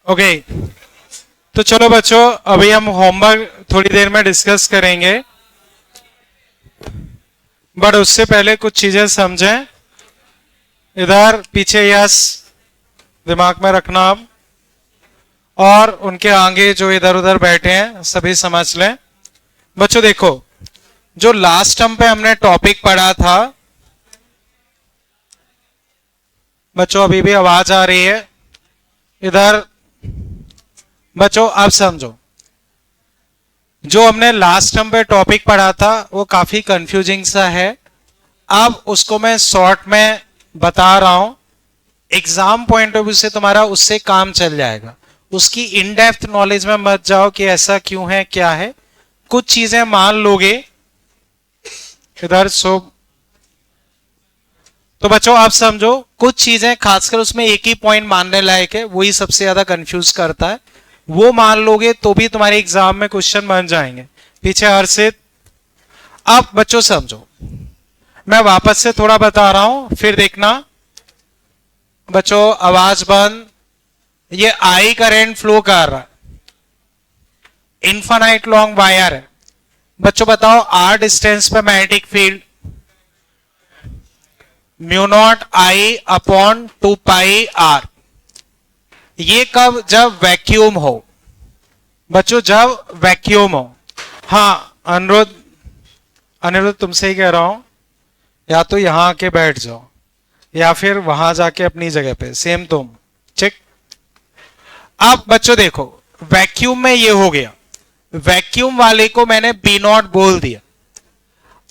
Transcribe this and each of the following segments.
Okay, तो चलो बच्चों, अभी हम होमवर्क थोड़ी देर में डिस्कस करेंगे, बट उससे पहले कुछ चीजें समझें। इधर पीछे यस दिमाग में रखना आप, और उनके आगे जो इधर उधर बैठे हैं सभी समझ लें। बच्चों देखो, जो लास्ट टर्म पे हमने टॉपिक पढ़ा था, बच्चों अभी भी आवाज आ रही है इधर? बच्चों आप समझो, जो हमने लास्ट टर्म पे टॉपिक पढ़ा था वो काफी कंफ्यूजिंग सा है। अब उसको मैं शॉर्ट में बता रहा हूं, एग्जाम पॉइंट ऑफ व्यू से तुम्हारा उससे काम चल जाएगा। उसकी इन डेप्थ नॉलेज में मत जाओ कि ऐसा क्यों है क्या है, कुछ चीजें मान लोगे इधर। सो तो बच्चों आप समझो, कुछ चीजें खासकर उसमें एक ही पॉइंट मानने लायक है, वही सबसे ज्यादा कंफ्यूज करता है। वो मान लोगे तो भी तुम्हारे एग्जाम में क्वेश्चन बन जाएंगे। पीछे हर्षित, अब बच्चों समझो, मैं वापस से थोड़ा बता रहा हूं फिर देखना। बच्चों आवाज बंद। ये आई करंट फ्लो कर रहा है, इनफाइनाइट लॉन्ग वायर है। बच्चों बताओ, आर डिस्टेंस पे magnetic field mu naught I upon 2 pi R. ये कब? जब वैक्यूम हो। बच्चों जब वैक्यूम हो। हाँ अनिरुद्ध तुमसे ही कह रहा हूं, या तो यहां आके बैठ जाओ या फिर वहां जाके अपनी जगह पे, सेम तुम। ठीक। अब बच्चों देखो, वैक्यूम में ये हो गया, वैक्यूम वाले को मैंने बी नॉट बोल दिया।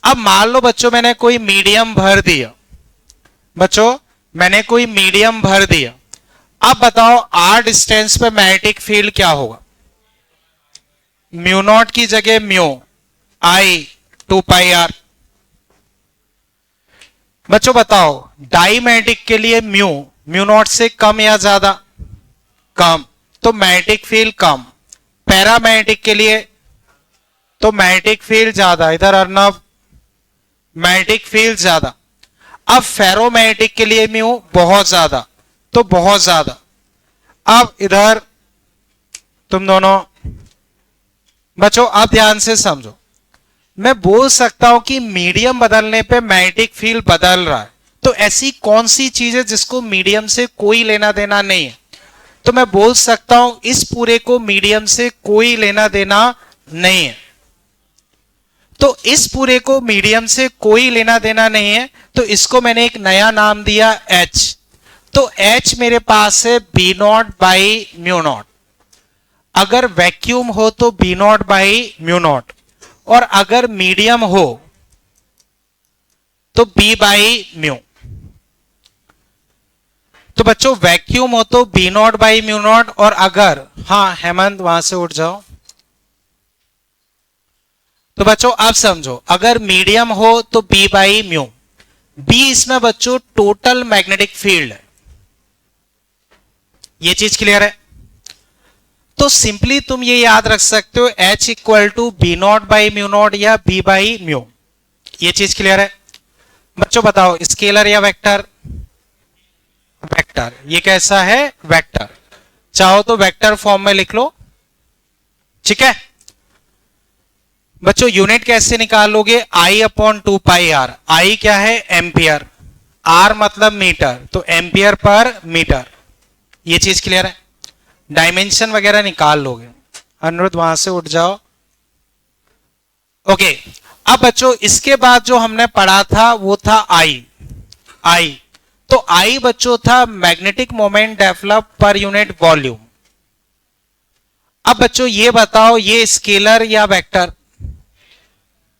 अब मान लो बच्चों मैंने कोई मीडियम भर दिया, बच्चों मैंने कोई मीडियम भर दिया। अब बताओ आर डिस्टेंस पे मैग्नेटिक फील्ड क्या होगा? म्यू नॉट की जगह म्यू आई 2 पाई आर। बच्चों बताओ, डाईमैग्नेटिक के लिए म्यू म्यू नॉट से कम या ज्यादा? कम, तो मैग्नेटिक फील्ड कम। पैरामैग्नेटिक के लिए तो मैग्नेटिक फील्ड ज्यादा। इधर अर्नव, मैग्नेटिक फील्ड ज्यादा। अब फेरोमैग्नेटिक के लिए म्यू बहुत ज्यादा, तो बहुत ज्यादा। अब इधर तुम दोनों बच्चों आप ध्यान से समझो, मैं बोल सकता हूं कि मीडियम बदलने पे मैग्नेटिक फील्ड बदल रहा है, तो ऐसी कौन सी चीज है जिसको मीडियम से कोई लेना देना नहीं है? तो मैं बोल सकता हूं इस पूरे को मीडियम से कोई लेना देना नहीं है। तो इस पूरे को मीडियम से कोई लेना देना नहीं है, तो इसको मैंने एक नया नाम दिया H। तो H मेरे पास है B naught by mu naught. अगर वैक्यूम हो तो B naught by mu naught, और अगर मीडियम हो तो बी बाई म्यू। तो बच्चों वैक्यूम हो तो B naught by mu naught, और अगर, हाँ हेमंत वहां से उठ जाओ। तो बच्चों आप समझो, अगर मीडियम हो तो बी बाई म्यू। बी इसमें बच्चों टोटल मैग्नेटिक फील्ड है। ये चीज क्लियर है? तो सिंपली तुम ये याद रख सकते हो H equal to B naught by mu naught या बी बाई म्यू। ये चीज क्लियर है? बच्चों बताओ, स्केलर या वेक्टर? वेक्टर। ये कैसा है? वेक्टर। चाहो तो वेक्टर फॉर्म में लिख लो, ठीक है? बच्चों यूनिट कैसे निकालोगे? I upon 2 pi R. I क्या है? एम्पियर। आर मतलब मीटर, तो एम्पियर पर मीटर। ये चीज क्लियर है? डायमेंशन वगैरह निकाल लोगे। अनुरुद्ध वहां से उठ जाओ। ओके, अब बच्चों इसके बाद जो हमने पढ़ा था वो था आई। तो आई बच्चों था magnetic moment develop per unit volume. अब बच्चों ये बताओ, ये स्केलर या वेक्टर?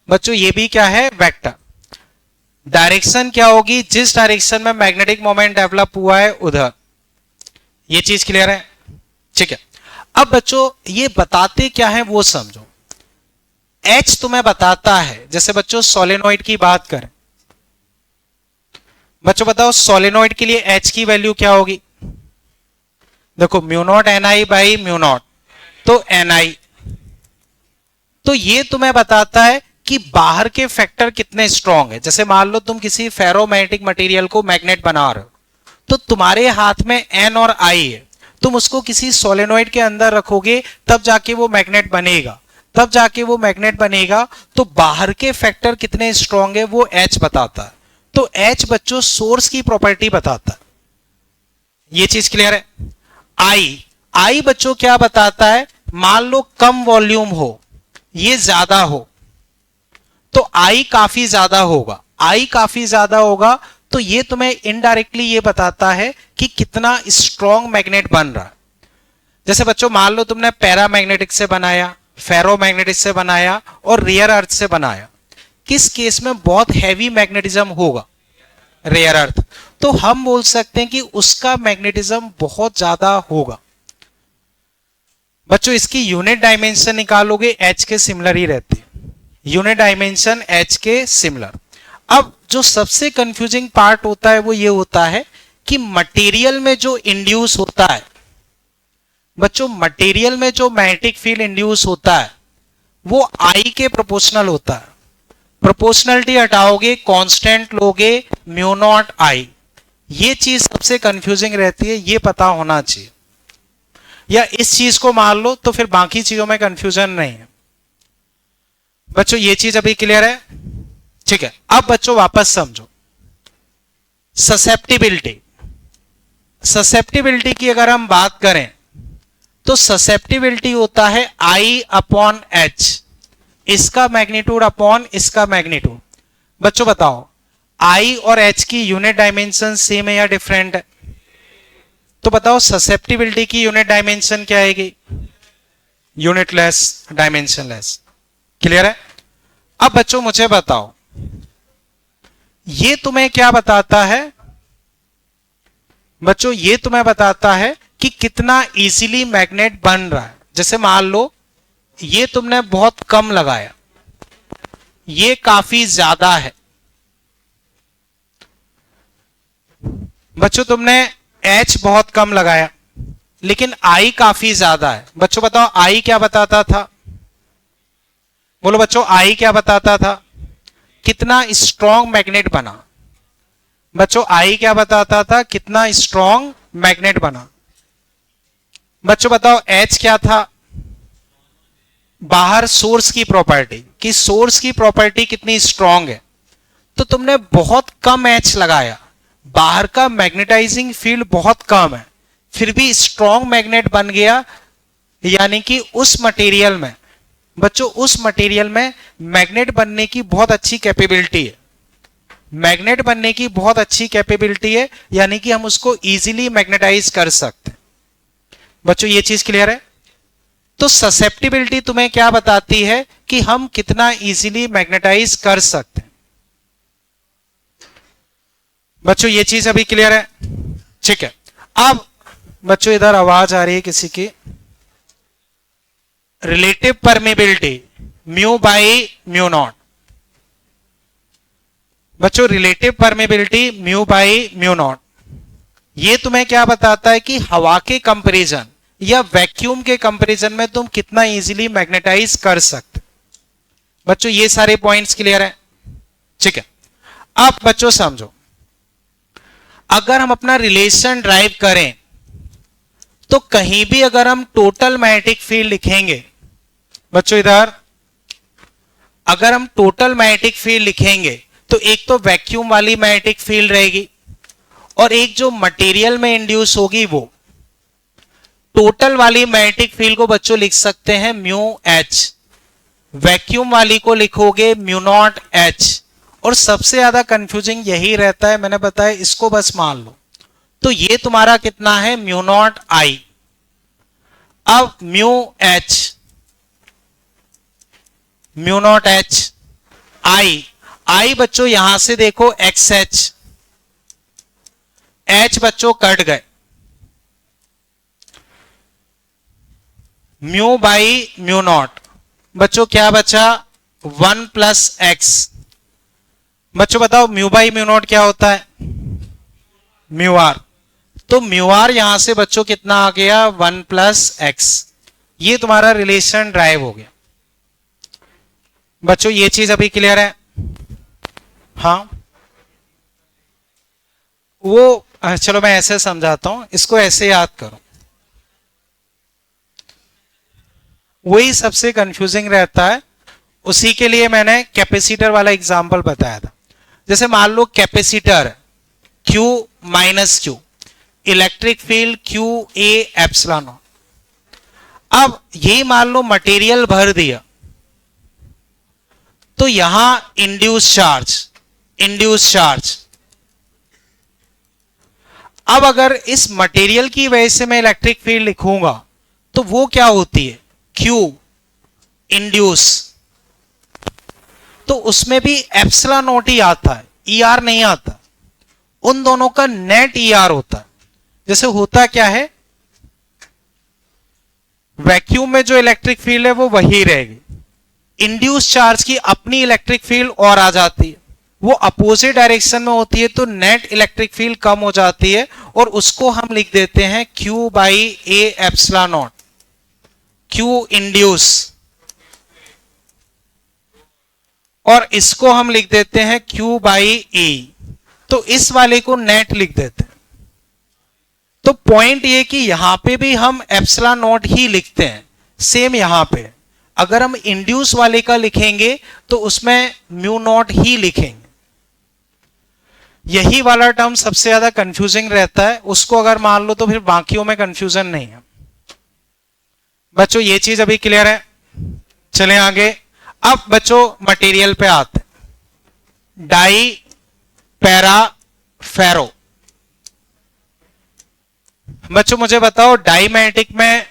बच्चों ये भी क्या है? वेक्टर। डायरेक्शन क्या होगी? जिस डायरेक्शन में मैग्नेटिक मोमेंट डेवलप हुआ है उधर। ये चीज क्लियर है? ठीक है। अब बच्चों ये बताते क्या है वो समझो। H तुम्हें बताता है, जैसे बच्चों सोलेनोइड की बात करें, बच्चों बताओ सोलेनोइड के लिए H की वैल्यू क्या होगी? देखो mu not an I by mu not, तो एन आई। तो ये तुम्हें बताता है कि बाहर के फैक्टर कितने स्ट्रांग है। जैसे मान लो तुम किसी फेरोमैग्नेटिक मटेरियल को मैग्नेट बना रहे हो, तो तुम्हारे हाथ में एन और आई है, तुम उसको किसी सोलेनॉइड के अंदर रखोगे तब जाके वो मैग्नेट बनेगा, तब जाके वो मैग्नेट बनेगा। तो बाहर के फैक्टर कितने स्ट्रांग है वो H बताता है। तो H बच्चों सोर्स की प्रॉपर्टी बताता है। ये चीज क्लियर है। I बच्चों क्या बताता है, मान लो कम वॉल्यूम हो, ये ज्यादा हो, तो I काफी ज्यादा होगा। I काफी ज्यादा होगा तो ये तुम्हें इनडायरेक्टली ये बताता है कि कितना स्ट्रॉन्ग मैग्नेट बन रहा है। जैसे बच्चों मान लो तुमने पैरामैग्नेटिक से बनाया, फेरोमैग्नेटिक से बनाया और रेयर अर्थ से बनाया, किस केस में बहुत हैवी मैग्नेटिज्म होगा, रेयर अर्थ, तो हम बोल सकते हैं कि उसका मैग्नेटिज्म बहुत ज्यादा होगा। बच्चों इसकी यूनिट डायमेंशन निकालोगे H के सिमिलर ही रहती है, यूनिट डायमेंशन H के सिमिलर। अब जो सबसे कंफ्यूजिंग पार्ट होता है वो ये होता है कि मटेरियल में जो इंड्यूस होता है, बच्चों मटेरियल में जो मैग्नेटिक फील्ड इंड्यूस होता है वो I के प्रोपोर्शनल होता है। प्रोपोर्शनलिटी हटाओगे, कांस्टेंट लोगे, म्यू नॉट I। ये चीज सबसे कंफ्यूजिंग रहती है, ये पता होना चाहिए, या इस चीज को मान लो तो फिर बाकी चीजों में कंफ्यूजन नहीं है। बच्चों ये चीज अभी क्लियर है, ठीक है। अब बच्चों वापस समझो, ससेप्टिबिलिटी, ससेप्टिबिलिटी की अगर हम बात करें तो ससेप्टिबिलिटी होता है I अपॉन H, इसका मैग्नीट्यूड अपॉन इसका मैग्नीट्यूड। बच्चों बताओ I और H की यूनिट डायमेंशन सेम है या डिफरेंट है? तो बताओ ससेप्टिबिलिटी की यूनिट डायमेंशन क्या आएगी? Unitless, dimensionless. क्लियर है। अब बच्चों मुझे बताओ ये तुम्हें क्या बताता है? बच्चों ये तुम्हें बताता है कि कितना इजीली मैग्नेट बन रहा है। जैसे मान लो ये तुमने बहुत कम लगाया, ये काफी ज्यादा है। बच्चों तुमने H बहुत कम लगाया लेकिन I काफी ज्यादा है। बच्चों बताओ I क्या बताता था? बोलो बच्चों I क्या बताता था? कितना स्ट्रॉन्ग मैग्नेट बना। बच्चों I क्या बताता था? कितना स्ट्रॉन्ग मैग्नेट बना। बच्चों बताओ H क्या था? बाहर सोर्स की प्रॉपर्टी, कि सोर्स की प्रॉपर्टी कितनी स्ट्रॉन्ग है। तो तुमने बहुत कम H लगाया, बाहर का मैग्नेटाइजिंग फील्ड बहुत कम है, फिर भी स्ट्रॉन्ग मैग्नेट बन गया। यानी कि उस मटेरियल में, बच्चों उस मटेरियल में मैग्नेट बनने की बहुत अच्छी कैपेबिलिटी है, मैग्नेट बनने की बहुत अच्छी कैपेबिलिटी है, यानी कि हम उसको इजीली मैग्नेटाइज कर सकते हैं। बच्चों ये चीज क्लियर है। तो ससेप्टिबिलिटी तुम्हें क्या बताती है कि हम कितना इजीली मैग्नेटाइज कर सकते हैं। बच्चों ये चीज अभी क्लियर है, ठीक है। अब बच्चों इधर आवाज आ रही है किसी की। Relative permeability mu by mu naught. बच्चों relative permeability mu by mu naught, ये तुम्हें क्या बताता है कि हवा के कंपैरिजन या वैक्यूम के कंपैरिजन में तुम कितना इजीली मैग्नेटाइज कर सकते। बच्चों ये सारे पॉइंट्स क्लियर है, ठीक है। अब बच्चों समझो, अगर हम अपना रिलेशन ड्राइव करें तो कहीं भी अगर हम टोटल मैग्नेटिक फील्ड लिखेंगे, बच्चों इधर अगर हम टोटल मैग्नेटिक फील्ड लिखेंगे तो एक तो वैक्यूम वाली मैग्नेटिक फील्ड रहेगी और एक जो मटेरियल में इंड्यूस होगी वो। टोटल वाली मैग्नेटिक फील्ड को बच्चों लिख सकते हैं म्यू H, वैक्यूम वाली को लिखोगे म्यू नॉट H। और सबसे ज्यादा कंफ्यूजिंग यही रहता है, मैंने बताया इसको बस मान लो। तो ये तुम्हारा कितना है? Mu naught I। अब mu H, mu naught H, I बच्चों यहां से देखो XH, H बच्चों कट गए, म्यू बाई म्यू नॉट। बच्चों क्या बचा? 1 प्लस एक्स। बच्चों बताओ म्यू बाई म्यू नॉट क्या होता है? Mu R. तो म्यू आर यहां से बच्चों कितना आ गया? 1 प्लस एक्स। ये तुम्हारा रिलेशन ड्राइव हो गया। बच्चों ये चीज अभी क्लियर है? हाँ, वो चलो मैं ऐसे समझाता हूं, इसको ऐसे याद करो। वही सबसे कंफ्यूजिंग रहता है। उसी के लिए मैंने कैपेसिटर वाला एग्जांपल बताया था। जैसे मान लो capacitor Q minus Q, electric field Q A epsilon naught. अब ये मान लो मटेरियल भर दिया, तो यहां इंड्यूस चार्ज। अब अगर इस मटेरियल की वजह से मैं इलेक्ट्रिक फील्ड लिखूंगा तो वो क्या होती है, Q इंड्यूस, तो उसमें भी एप्सिलॉन नॉट ही आता है, ER नहीं आता। उन दोनों का नेट ER होता है। जैसे होता क्या है, वैक्यूम में जो इलेक्ट्रिक फील्ड है वो वही रहेगी, इंड्यूस चार्ज की अपनी इलेक्ट्रिक फील्ड और आ जाती है, वो अपोजिट डायरेक्शन में होती है, तो नेट इलेक्ट्रिक फील्ड कम हो जाती है, और उसको हम लिख देते हैं Q by A epsilon not, Q induce, और इसको हम लिख देते हैं Q बाई E, तो इस वाले को नेट लिख देते हैं। तो पॉइंट ये कि यहां पे भी हम एप्सिलॉन नॉट ही लिखते हैं, सेम यहां पे अगर हम इंड्यूस वाले का लिखेंगे तो उसमें म्यू नॉट ही लिखेंगे। यही वाला टर्म सबसे ज्यादा कंफ्यूजिंग रहता है, उसको अगर मान लो तो फिर बाकियों में कंफ्यूजन नहीं है। बच्चों ये चीज अभी क्लियर है, चलें आगे। अब बच्चों मटेरियल पे आते हैं, डाई पैरा फेरो। बच्चों मुझे बताओ डाईमैग्नेटिक में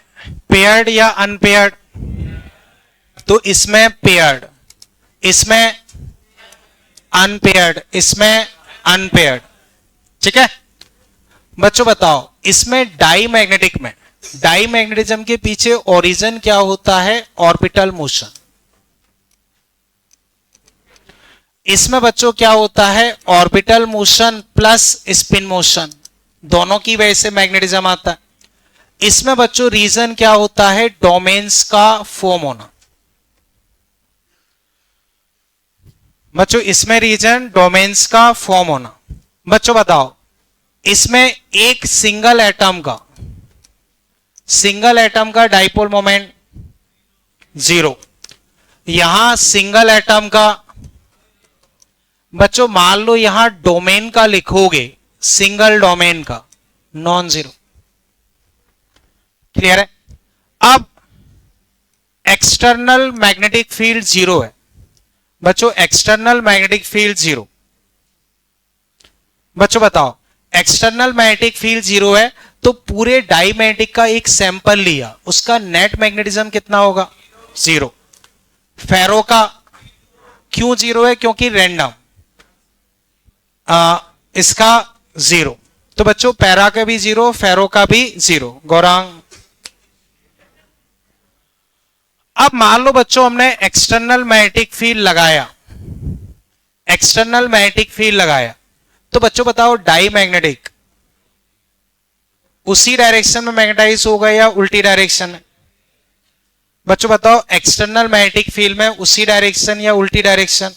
पेयर्ड या अनपेयर्ड, तो इसमें पेयर्ड, इसमें अनपेयर्ड, इसमें अनपेयर्ड, ठीक है। बच्चों बताओ इसमें डाईमैग्नेटिक में, डाईमैग्नेटिज्म के पीछे ओरिजिन क्या होता है, ऑर्बिटल मोशन। इसमें बच्चों क्या होता है, orbital motion plus spin motion, दोनों की वजह से मैग्नेटिज्म आता है। इसमें बच्चों रीजन क्या होता है, डोमेन्स का फॉर्म होना। बच्चों इसमें रीजन डोमेन्स का फॉर्म होना। बच्चों बताओ इसमें एक सिंगल एटम का डाइपोल मोमेंट 0, यहां सिंगल एटम का, बच्चों मान लो यहां डोमेन का लिखोगे, सिंगल डोमेन का, नॉन जीरो। क्लियर है। अब एक्सटर्नल मैग्नेटिक फील्ड 0 है। बच्चों एक्सटर्नल मैग्नेटिक फील्ड 0, बच्चों बताओ एक्सटर्नल मैग्नेटिक फील्ड 0 है, तो पूरे डाईमैग्नेटिक का एक सैंपल लिया, उसका नेट मैग्नेटिज्म कितना होगा, 0। फेरो का क्यों 0 है, क्योंकि रैंडम, इसका 0, तो बच्चों पैरा का भी 0, फेरो का भी 0। गौरांग अब मान लो बच्चों हमने एक्सटर्नल मैग्नेटिक फील्ड लगाया, एक्सटर्नल मैग्नेटिक फील्ड लगाया, तो बच्चों बताओ डाईमैग्नेटिक उसी डायरेक्शन में मैग्नेटाइज होगा या उल्टी डायरेक्शन में। बच्चों बताओ एक्सटर्नल मैग्नेटिक फील्ड में उसी डायरेक्शन या उल्टी डायरेक्शन,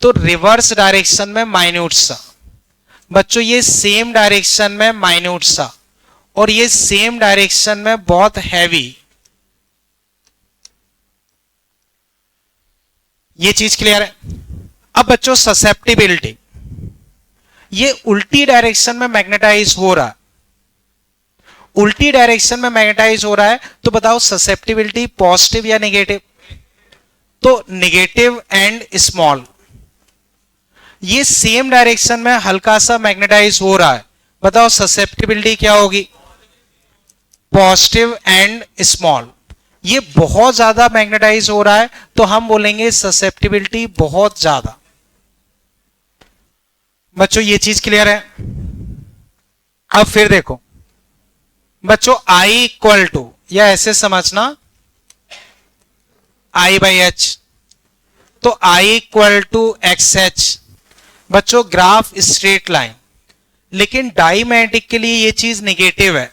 तो रिवर्स डायरेक्शन में माइन्यूट सा। बच्चों ये सेम डायरेक्शन में माइन्यूट सा, और ये सेम डायरेक्शन में बहुत हैवी। ये चीज क्लियर है। अब बच्चों ससेप्टिबिलिटी, ये उल्टी डायरेक्शन में मैग्नेटाइज हो रहा है, उल्टी डायरेक्शन में मैग्नेटाइज हो रहा है, तो बताओ ससेप्टिबिलिटी पॉजिटिव या नेगेटिव, तो नेगेटिव एंड स्मॉल। ये सेम डायरेक्शन में हल्का सा मैग्नेटाइज हो रहा है, बताओ ससेप्टिबिलिटी क्या होगी, पॉजिटिव एंड स्मॉल। ये बहुत ज्यादा मैग्नेटाइज हो रहा है, तो हम बोलेंगे ससेप्टिबिलिटी बहुत ज्यादा। बच्चों ये चीज क्लियर है। अब फिर देखो बच्चों I इक्वल टू, या ऐसे समझना I बाई एच, तो I equal to X H. बच्चों ग्राफ स्ट्रेट लाइन, लेकिन डाईमैग्नेटिक के लिए ये चीज निगेटिव है,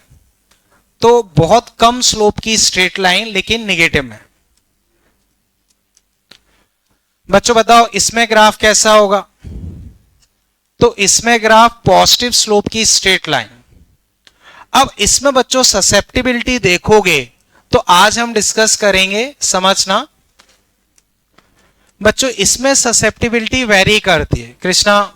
तो बहुत कम स्लोप की स्ट्रेट लाइन लेकिन निगेटिव में। बच्चों बताओ इसमें ग्राफ कैसा होगा, तो इसमें ग्राफ पॉजिटिव स्लोप की स्ट्रेट लाइन। अब इसमें बच्चों ससेप्टिबिलिटी देखोगे तो आज हम डिस्कस करेंगे, समझना बच्चों, इसमें ससेप्टिबिलिटी वेरी करती है। कृष्णा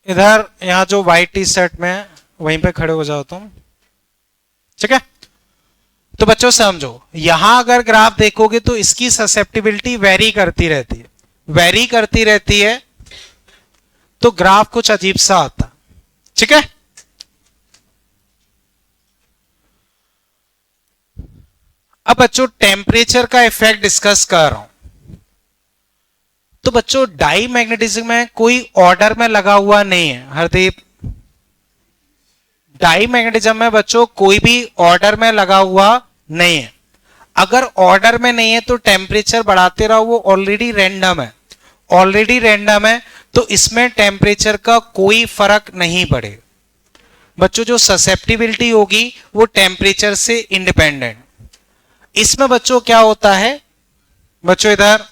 इधर, यहां जो व्हाइट टी शर्ट में है वहीं पे खड़े हो जाओ तुम, ठीक है। तो बच्चों समझो, यहां अगर ग्राफ देखोगे तो इसकी ससेप्टिबिलिटी वेरी करती रहती है, वेरी करती रहती है, तो ग्राफ कुछ अजीब सा आता, ठीक है। अब बच्चों टेम्परेचर का इफेक्ट डिस्कस कर रहा हूं। तो बच्चों डाई मैग्नेटिज्म में कोई ऑर्डर में लगा हुआ नहीं है। हरदीप, डाई मैग्नेटिज्म में बच्चों कोई भी ऑर्डर में लगा हुआ नहीं है। अगर ऑर्डर में नहीं है तो टेम्परेचर बढ़ाते रहो, वो ऑलरेडी रैंडम है, ऑलरेडी रैंडम है, तो इसमें टेम्परेचर का कोई फर्क नहीं पड़ेगा। बच्चों जो ससेप्टिबिलिटी होगी वो टेम्परेचर से इंडिपेंडेंट। इसमें बच्चों क्या होता है, बच्चों इधर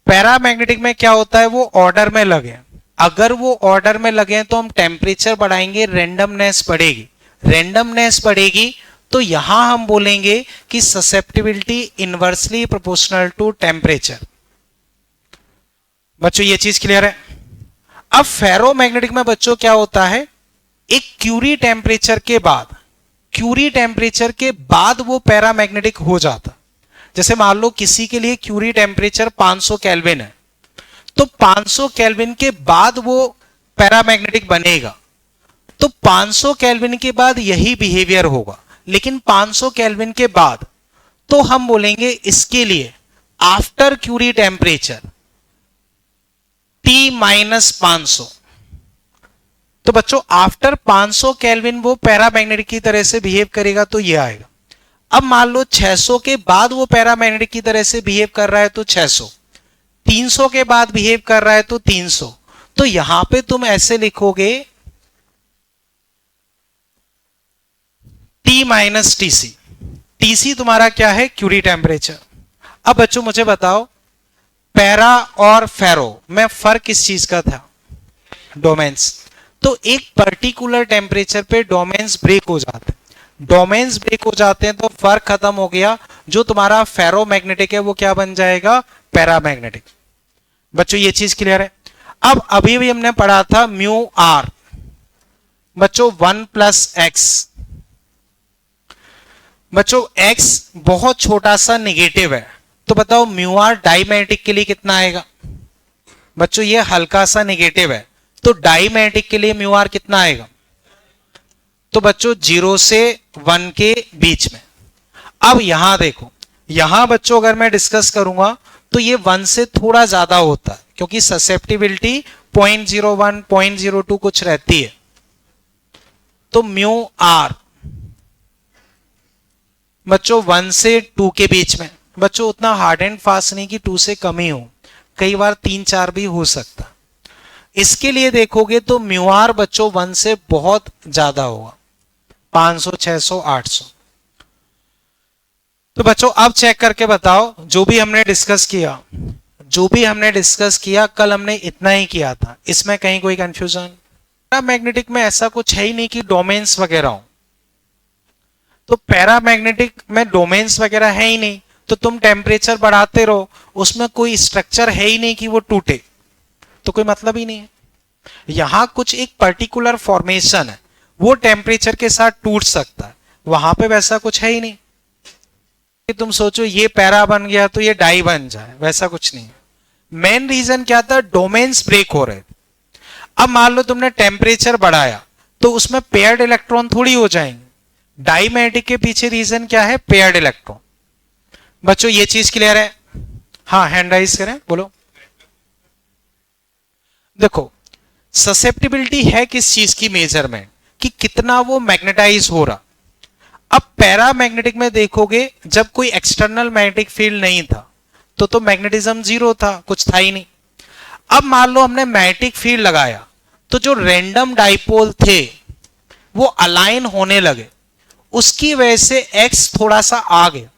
पैरामैग्नेटिक में क्या होता है, वो ऑर्डर में लगे। अगर वो ऑर्डर में लगे तो हम टेम्परेचर बढ़ाएंगे, रेंडमनेस बढ़ेगी, रेंडमनेस बढ़ेगी, तो यहां हम बोलेंगे कि susceptibility inversely proportional to temperature. बच्चों ये चीज क्लियर है। अब फेरोमैग्नेटिक में बच्चों क्या होता है, एक क्यूरी टेम्परेचर के बाद, क्यूरी टेम्परेचर के बाद वो पैरामैग्नेटिक हो जाता। जैसे मान लो किसी के लिए क्यूरी टेम्परेचर 500 केल्विन है, तो 500 केल्विन के बाद वो पैरामैग्नेटिक बनेगा। तो 500 केल्विन के बाद यही बिहेवियर होगा, लेकिन 500 केल्विन के बाद तो हम बोलेंगे इसके लिए after Curie temperature T minus 500। तो बच्चों आफ्टर 500 केल्विन वो पैरामैग्नेटिक की तरह से बिहेव करेगा, तो ये आएगा। अब मान लो 600 के बाद वो पैरामैग्नेटिक की तरह से बिहेव कर रहा है तो 600, 300 के बाद बिहेव कर रहा है तो 300। तो यहां पे तुम ऐसे लिखोगे T माइनस TC। TC तुम्हारा क्या है, क्यूरी टेम्परेचर। अब बच्चों मुझे बताओ, पैरा और फेरो में फर्क किस चीज का था, डोमेन्स। तो एक पर्टिकुलर टेम्परेचर पे डोमेन्स ब्रेक हो जाते हैं, डोमेन्स ब्रेक हो जाते हैं तो फर्क खत्म हो गया। जो तुम्हारा फेरोमैग्नेटिक है वो क्या बन जाएगा, पैरामैग्नेटिक। बच्चों ये चीज क्लियर है। अब अभी भी हमने पढ़ा था म्यू आर, बच्चों 1 प्लस एक्स। बच्चों x बहुत छोटा सा निगेटिव है, तो बताओ म्यू आर डाईमैग्नेटिक के लिए कितना आएगा। बच्चों ये हल्का सा निगेटिव है, तो डाईमैग्नेटिक के लिए म्यू आर कितना आएगा, तो बच्चों 0 से 1 के बीच में। अब यहां देखो, यहां बच्चों अगर मैं डिस्कस करूंगा तो ये 1 से थोड़ा ज्यादा होता है, क्योंकि ससेप्टिबिलिटी 0.01 0.02 कुछ रहती है। तो म्यू आर बच्चों 1 से 2 के बीच में। बच्चों उतना हार्ड एंड फास्ट नहीं कि 2 से कम ही हो, कई बार 3-4 भी हो सकता। इसके लिए देखोगे तो म्यू आर बच्चों 1 से बहुत ज्यादा होगा, 500, 600, 800। तो बच्चों अब चेक करके बताओ, जो भी हमने डिस्कस किया, जो भी हमने डिस्कस किया कल हमने इतना ही किया था, इसमें कहीं कोई कंफ्यूजन। पैरामैग्नेटिक में ऐसा कुछ है ही नहीं कि डोमेन्स वगैरह हो, तो पैरामैग्नेटिक में डोमेन्स वगैरह है ही नहीं, तो तुम टेम्परेचर बढ़ाते रहो, उसमें कोई स्ट्रक्चर है ही नहीं कि वो टूटे, तो कोई मतलब ही नहीं है। यहां कुछ एक पर्टिकुलर फॉर्मेशन है, वो टेम्परेचर के साथ टूट सकता है, वहां पे वैसा कुछ है ही नहीं कि तुम सोचो ये पैरा बन गया तो ये डाई बन जाए, वैसा कुछ नहीं है। मेन रीजन क्या था, डोमेन्स ब्रेक हो रहे थे। अब मान लो तुमने टेम्परेचर बढ़ाया तो उसमें पेयर्ड इलेक्ट्रॉन थोड़ी हो जाएंगे। डाईमैग्नेटिक के पीछे रीजन क्या है, पेयर्ड इलेक्ट्रॉन। बच्चों ये चीज क्लियर है। हाँ हैंड राइज करें, बोलो। देखो ससेप्टिबिलिटी है किस चीज की मेजरमेंट, कि कितना वो मैग्नेटाइज हो रहा। अब पैरामैग्नेटिक में देखोगे जब कोई एक्सटर्नल मैग्नेटिक फील्ड नहीं था तो मैग्नेटिज्म 0 था, कुछ था ही नहीं। अब मान लो हमने मैग्नेटिक फील्ड लगाया तो जो रैंडम डाइपोल थे वो अलाइन होने लगे, उसकी वजह से x थोड़ा सा आ गया।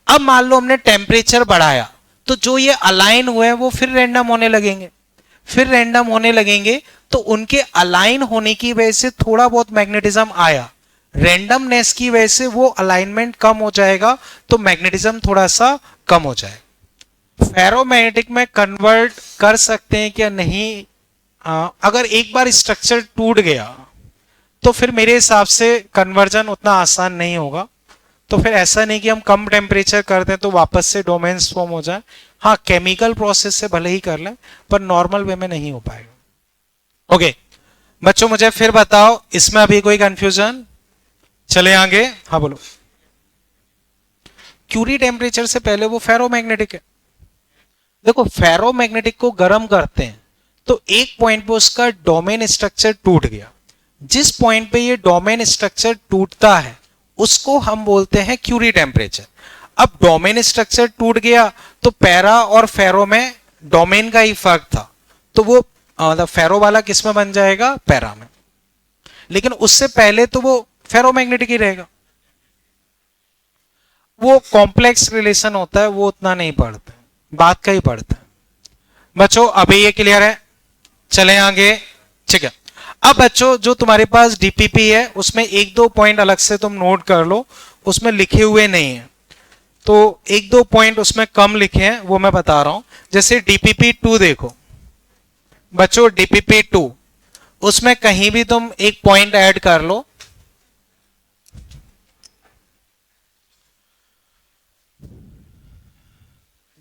अब मान लो हमने टेम्परेचर बढ़ाया तो जो ये अलाइन हुए हैं वो फिर रैंडम होने लगेंगे, फिर रैंडम होने लगेंगे, तो उनके अलाइन होने की वजह से थोड़ा बहुत मैग्नेटिज्म आया। रेंडमनेस की वजह से वो अलाइनमेंट कम हो जाएगा, तो मैग्नेटिज्म थोड़ा सा कम हो जाएगा। फेरोमैग्नेटिक में कन्वर्ट कर सकते हैं क्या? नहीं। अगर एक बार स्ट्रक्चर टूट गया तो फिर मेरे हिसाब से कन्वर्जन उतना आसान नहीं होगा। तो फिर ऐसा नहीं कि हम कम टेम्परेचर कर दें तो वापस से डोमेन्स फॉर्म हो जाए। हाँ, केमिकल प्रोसेस से भले ही कर लें, पर नॉर्मल वे में नहीं हो पाएगा। ओके बच्चों, मुझे फिर बताओ, इसमें अभी कोई कंफ्यूजन? चले आगे। हाँ बोलो। क्यूरी टेम्परेचर से पहले वो फेरोमैग्नेटिक है। देखो, फेरोमैग्नेटिक को गर्म करते हैं तो एक पॉइंट पे उसका डोमेन स्ट्रक्चर टूट गया। जिस पॉइंट पे ये डोमेन स्ट्रक्चर टूटता है उसको हम बोलते हैं क्यूरी टेम्परेचर। अब डोमेन स्ट्रक्चर टूट गया तो पैरा और फेरो में डोमेन का ही फर्क था, तो वो मतलब फेरो वाला किस में बन जाएगा? पैरा में। लेकिन उससे पहले तो वो फेरोमैग्नेटिक ही रहेगा। वो कॉम्प्लेक्स रिलेशन होता है, वो उतना नहीं पढ़ते, बात का ही पढ़ते हैं। बच्चों अभी ये क्लियर है? चले आगे। ठीक है, अब बच्चों जो तुम्हारे पास डीपीपी है उसमें एक दो पॉइंट अलग से तुम नोट कर लो, उसमें लिखे हुए नहीं है तो एक दो पॉइंट उसमें कम लिखे हैं, वो मैं बता रहा हूं। जैसे डीपीपी 2 देखो बच्चों, डीपीपी 2 उसमें कहीं भी तुम एक पॉइंट ऐड कर लो।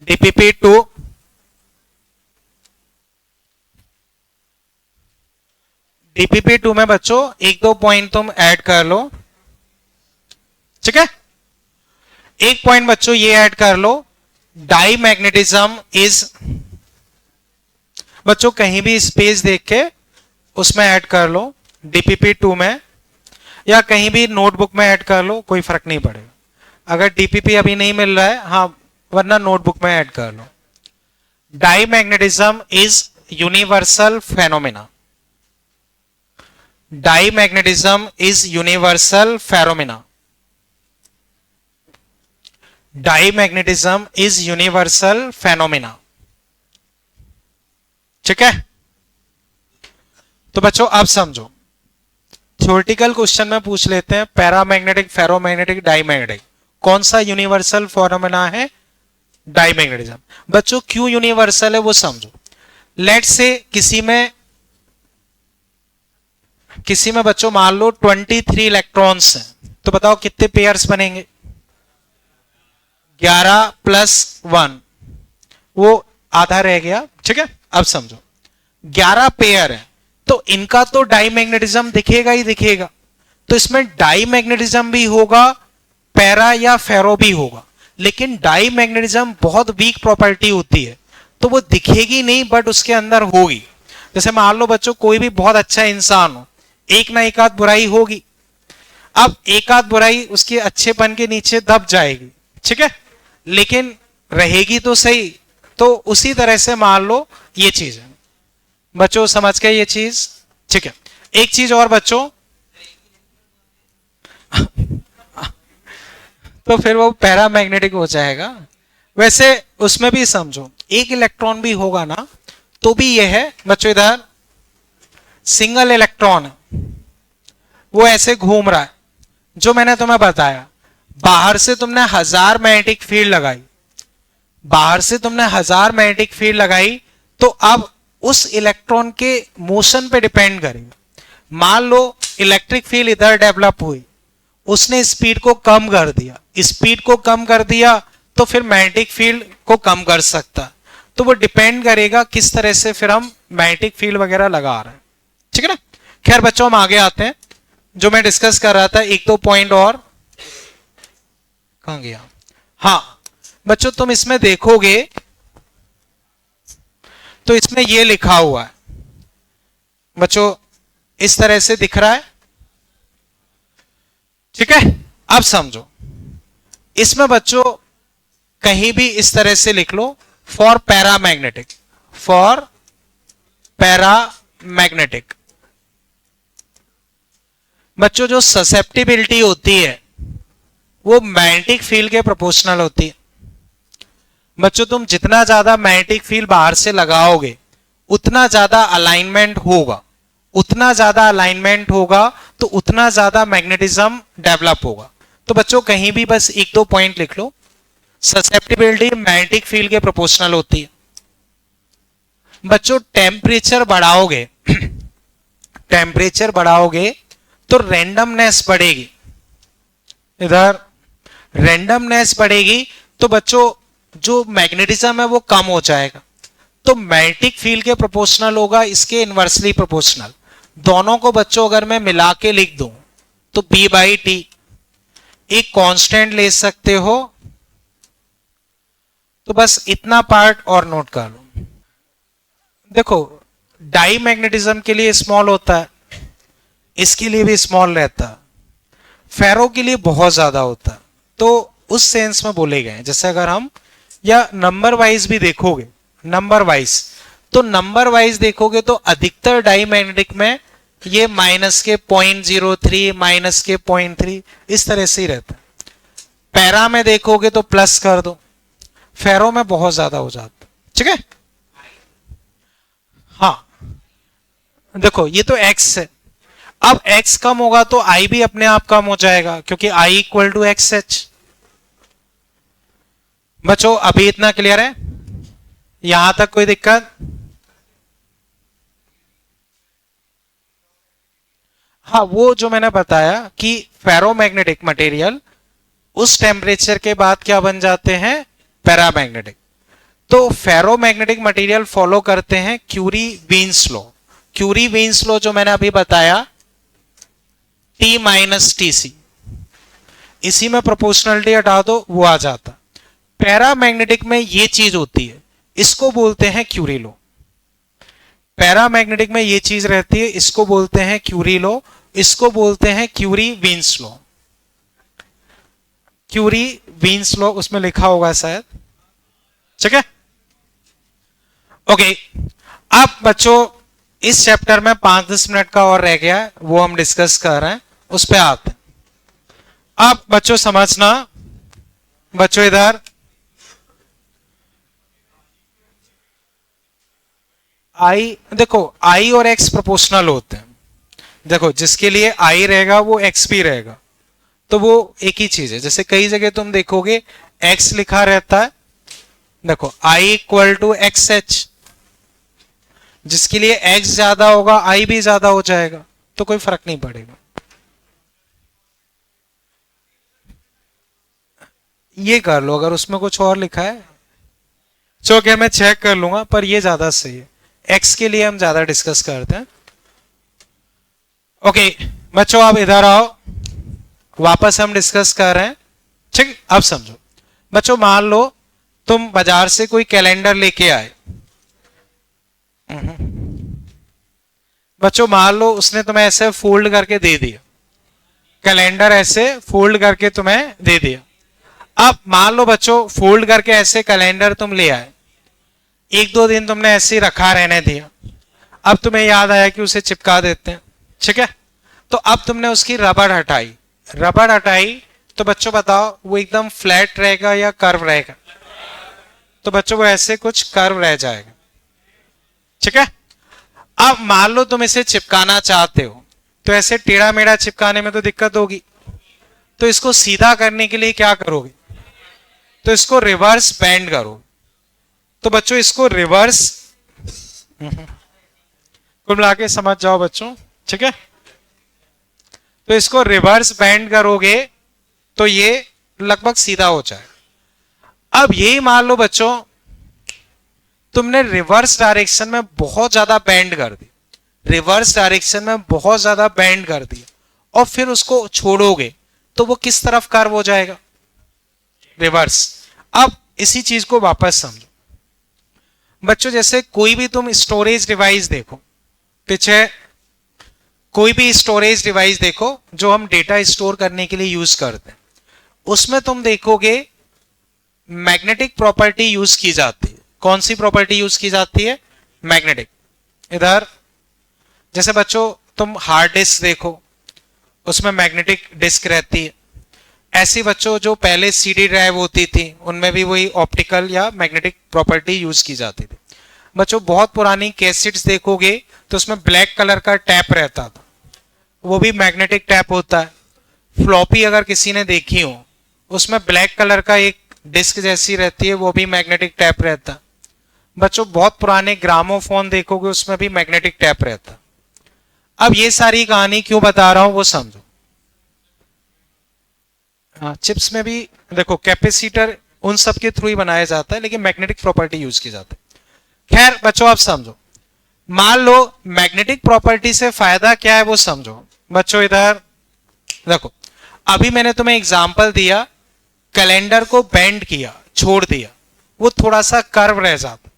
डीपीपी 2 डीपीपी 2 में बच्चों एक दो पॉइंट तुम ऐड कर लो। ठीक है, एक पॉइंट बच्चों ये ऐड कर लो, डाई मैग्नेटिज्म इज। बच्चों कहीं भी स्पेस देख के उसमें ऐड कर लो, डीपीपी 2 में, या कहीं भी नोटबुक में ऐड कर लो, कोई फर्क नहीं पड़ेगा। अगर डीपीपी अभी नहीं मिल रहा है, हाँ, वरना नोटबुक में ऐड कर लो। Diamagnetism is universal phenomena. Diamagnetism is universal phenomena. Diamagnetism is universal phenomena. ठीक है, तो बच्चों अब समझो, थ्योरेटिकल क्वेश्चन में पूछ लेते हैं पैरामैग्नेटिक, फेरोमैग्नेटिक, डाईमैग्नेटिक, कौन सा यूनिवर्सल फेनोमेना है? डाईमैग्नेटिज्म। बच्चों क्यों यूनिवर्सल है वो समझो। लेट्स से किसी में बच्चों मान लो 23 इलेक्ट्रॉन्स हैं, तो बताओ कितने पेयर्स बनेंगे? 11 + 1, वो आधा रह गया। ठीक है, अब समझो 11 पेयर है तो इनका तो डाईमैग्नेटिज्म दिखेगा ही दिखेगा, तो इसमें डाईमैग्नेटिज्म भी होगा, पैरा या फेरो भी होगा। लेकिन डाईमैग्नेटिज्म बहुत वीक प्रॉपर्टी होती है तो वो दिखेगी नहीं, बट उसके अंदर होगी। जैसे मान लो बच्चों कोई भी बहुत अच्छा इंसान हो, एक ना एक आध बुराई होगी। अब एक आध बुराई उसके अच्छेपन के नीचे दब जाएगी, ठीक है, लेकिन रहेगी तो सही। तो उसी तरह से मान लो ये चीज है बच्चों, समझ गए ये चीज? ठीक है, एक चीज और बच्चों तो फिर वो पैरामैग्नेटिक हो जाएगा। वैसे उसमें भी समझो एक इलेक्ट्रॉन भी होगा ना तो भी ये है बच्चों, इधर सिंगल इलेक्ट्रॉन है, वो ऐसे घूम रहा है। जो मैंने तुम्हें बताया, बाहर से तुमने 1000 मैग्नेटिक फील्ड लगाई, बाहर से तुमने 1000 मैग्नेटिक फील्ड लगाई, तो अब उस इलेक्ट्रॉन के मोशन पे डिपेंड करेगा। मान लो इलेक्ट्रिक फील्ड इधर डेवलप हुई, उसने स्पीड को कम कर दिया, स्पीड को कम कर दिया तो फिर मैग्नेटिक फील्ड को कम कर सकता। तो वो डिपेंड करेगा किस तरह से फिर हम मैग्नेटिक फील्ड वगैरह लगा रहे हैं। ठीक है ना? खैर बच्चों हम आगे आते हैं। जो मैं डिस्कस कर रहा था, एक दो पॉइंट और कहां गया? हाँ बच्चों, तुम इसमें देखोगे तो इसमें ये लिखा हुआ है बच्चों, इस तरह से दिख रहा है। ठीक है, अब समझो इसमें बच्चों कहीं भी इस तरह से लिख लो, फॉर पैरामैग्नेटिक, फॉर पैरामैग्नेटिक। बच्चों जो ससेप्टिबिलिटी होती है वो मैग्नेटिक फील्ड के प्रोपोर्शनल होती है। बच्चों तुम जितना ज्यादा मैग्नेटिक फील्ड बाहर से लगाओगे उतना ज्यादा अलाइनमेंट होगा, उतना ज्यादा अलाइनमेंट होगा तो उतना ज्यादा मैग्नेटिज्म डेवलप होगा। तो बच्चों कहीं भी बस एक दो पॉइंट लिख लो। ससेप्टिबिलिटी मैग्नेटिक फील्ड के प्रोपोर्शनल होती है। बच्चों टेम्परेचर बढ़ाओगे टेम्परेचर बढ़ाओगे तो रैंडमनेस बढ़ेगी। इधर रैंडमनेस बढ़ेगी तो बच्चों जो मैग्नेटिज्म है वो कम हो जाएगा। तो मैग्नेटिक फील्ड के प्रोपोर्शनल होगा इसके इनवर्सली प्रोपोर्शनल। दोनों को बच्चों अगर मैं मिला के लिख दूं तो B बाई टी एक कांस्टेंट ले सकते हो। तो बस इतना पार्ट और नोट कर लो। देखो डाई मैग्नेटिज्म के लिए स्मॉल होता है, इसके लिए भी स्मॉल रहता है, फेरो के लिए बहुत ज्यादा होता है। तो उस सेंस में बोले गए हैं। जैसे अगर हम या नंबर वाइज भी देखोगे, नंबर वाइज तो नंबर वाइज देखोगे तो अधिकतर डाई मैग्नेटिक में ये माइनस के 0.03 माइनस के 0.3 इस तरह से ही रहता है। पैरा में देखोगे तो प्लस कर दो, फेरो में बहुत ज्यादा हो जाता। ठीक है, हाँ देखो ये तो x है। अब x कम होगा तो I भी अपने आप कम हो जाएगा क्योंकि I equal to X H. बच्चों अभी इतना क्लियर है? यहां तक कोई दिक्कत? हाँ वो जो मैंने बताया कि फेरोमैग्नेटिक मटेरियल उस टेम्परेचर के बाद क्या बन जाते हैं? पैरामैग्नेटिक। तो फेरोमैग्नेटिक मटेरियल फॉलो करते हैं Curie Weiss law. Curie Weiss law जो मैंने अभी बताया T माइनस टी सी, इसी में प्रोपोर्शनलिटी हटा दो वो आ जाता। पैरामैग्नेटिक में ये चीज होती है, इसको बोलते हैं क्यूरी लॉ। पैरामैग्नेटिक में ये चीज रहती है, इसको बोलते हैं क्यूरी लॉ, इसको बोलते हैं Curie Weiss law. Curie Weiss law उसमें लिखा होगा शायद। ठीक है, ओके। अब बच्चों इस चैप्टर में 5-10 मिनट का और रह गया है, वो हम डिस्कस कर रहे हैं, उस पे आते हैं। अब बच्चों समझना, बच्चों इधर आई देखो आई और एक्स प्रोपोर्शनल होते हैं। देखो जिसके लिए आई रहेगा वो एक्स भी रहेगा, तो वो एक ही चीज है। जैसे कई जगह तुम देखोगे एक्स लिखा रहता है, देखो I equal to X H, जिसके लिए एक्स ज्यादा होगा आई भी ज्यादा हो जाएगा, तो कोई फर्क नहीं पड़ेगा। ये कर लो, अगर उसमें कुछ और लिखा है चलो क्या मैं चेक कर लूंगा, पर ये ज्यादा सही है। एक्स के लिए हम ज्यादा डिस्कस करते हैं। ओके बच्चों आप इधर आओ, वापस हम डिस्कस कर रहे हैं। ठीक, अब समझो बच्चों, मान लो तुम बाजार से कोई कैलेंडर लेके आए। बच्चों मान लो उसने तुम्हें ऐसे फोल्ड करके दे दिया, कैलेंडर ऐसे फोल्ड करके तुम्हें दे दिया। अब मान लो बच्चों फोल्ड करके ऐसे कैलेंडर तुम ले आए, 1-2 दिन तुमने ऐसे ही रखा रहने दिया, अब तुम्हें याद आया कि उसे चिपका देते हैं। ठीक है, तो अब तुमने उसकी रबड़ हटाई, रबड़ हटाई तो बच्चों बताओ वो एकदम फ्लैट रहेगा या कर्व रहेगा? तो बच्चों वो ऐसे कुछ कर्व रह जाएगा। ठीक है, अब मान लो तुम इसे चिपकाना चाहते हो, तो ऐसे टेढ़ा मेढ़ा चिपकाने में तो दिक्कत होगी, तो इसको सीधा करने के लिए क्या करोगे? तो इसको रिवर्स बेंड करो। तो बच्चों इसको रिवर्स, कुल मिला के समझ जाओ बच्चों। ठीक है, तो इसको रिवर्स बेंड करोगे तो ये लगभग सीधा हो जाए। अब यही मान लो बच्चों तुमने रिवर्स डायरेक्शन में बहुत ज्यादा बेंड कर दी, रिवर्स डायरेक्शन में बहुत ज्यादा बेंड कर दिया, और फिर उसको छोड़ोगे तो वो किस तरफ कर्व हो जाएगा? रिवर्स। अब इसी चीज को वापस समझो बच्चों, जैसे कोई भी तुम स्टोरेज डिवाइस देखो, पीछे कोई भी स्टोरेज डिवाइस देखो जो हम डेटा स्टोर करने के लिए यूज करते हैं, उसमें तुम देखोगे मैग्नेटिक प्रॉपर्टी यूज की जाती है। कौन सी प्रॉपर्टी यूज की जाती है? मैग्नेटिक। इधर जैसे बच्चों तुम हार्ड डिस्क देखो, उसमें मैग्नेटिक डिस्क रहती है। ऐसी बच्चों जो पहले सीडी ड्राइव होती थी उनमें भी वही ऑप्टिकल या मैग्नेटिक प्रॉपर्टी यूज की जाती थी। बच्चों बहुत पुरानी कैसेट्स देखोगे तो उसमें ब्लैक कलर का टैप रहता था, वो भी मैग्नेटिक टैप होता है। फ्लॉपी अगर किसी ने देखी हो, उसमें ब्लैक कलर का एक डिस्क जैसी रहती है, वो भी मैग्नेटिक टैप रहता है। बच्चों बहुत पुराने ग्रामोफोन देखोगे, उसमें भी मैग्नेटिक टैप रहता है। अब ये सारी कहानी क्यों बता रहा हूं वो समझो। हाँ, चिप्स में भी देखो कैपेसिटर उन सब के थ्रू ही बनाया जाता है, लेकिन मैग्नेटिक प्रॉपर्टी यूज की जाती है। खैर बच्चों आप समझो, मान लो मैग्नेटिक प्रॉपर्टी से फायदा क्या है वो समझो। बच्चों इधर देखो, अभी मैंने तुम्हें एग्जांपल दिया, कैलेंडर को बेंड किया, छोड़ दिया, वो थोड़ा सा कर्व रह जाता,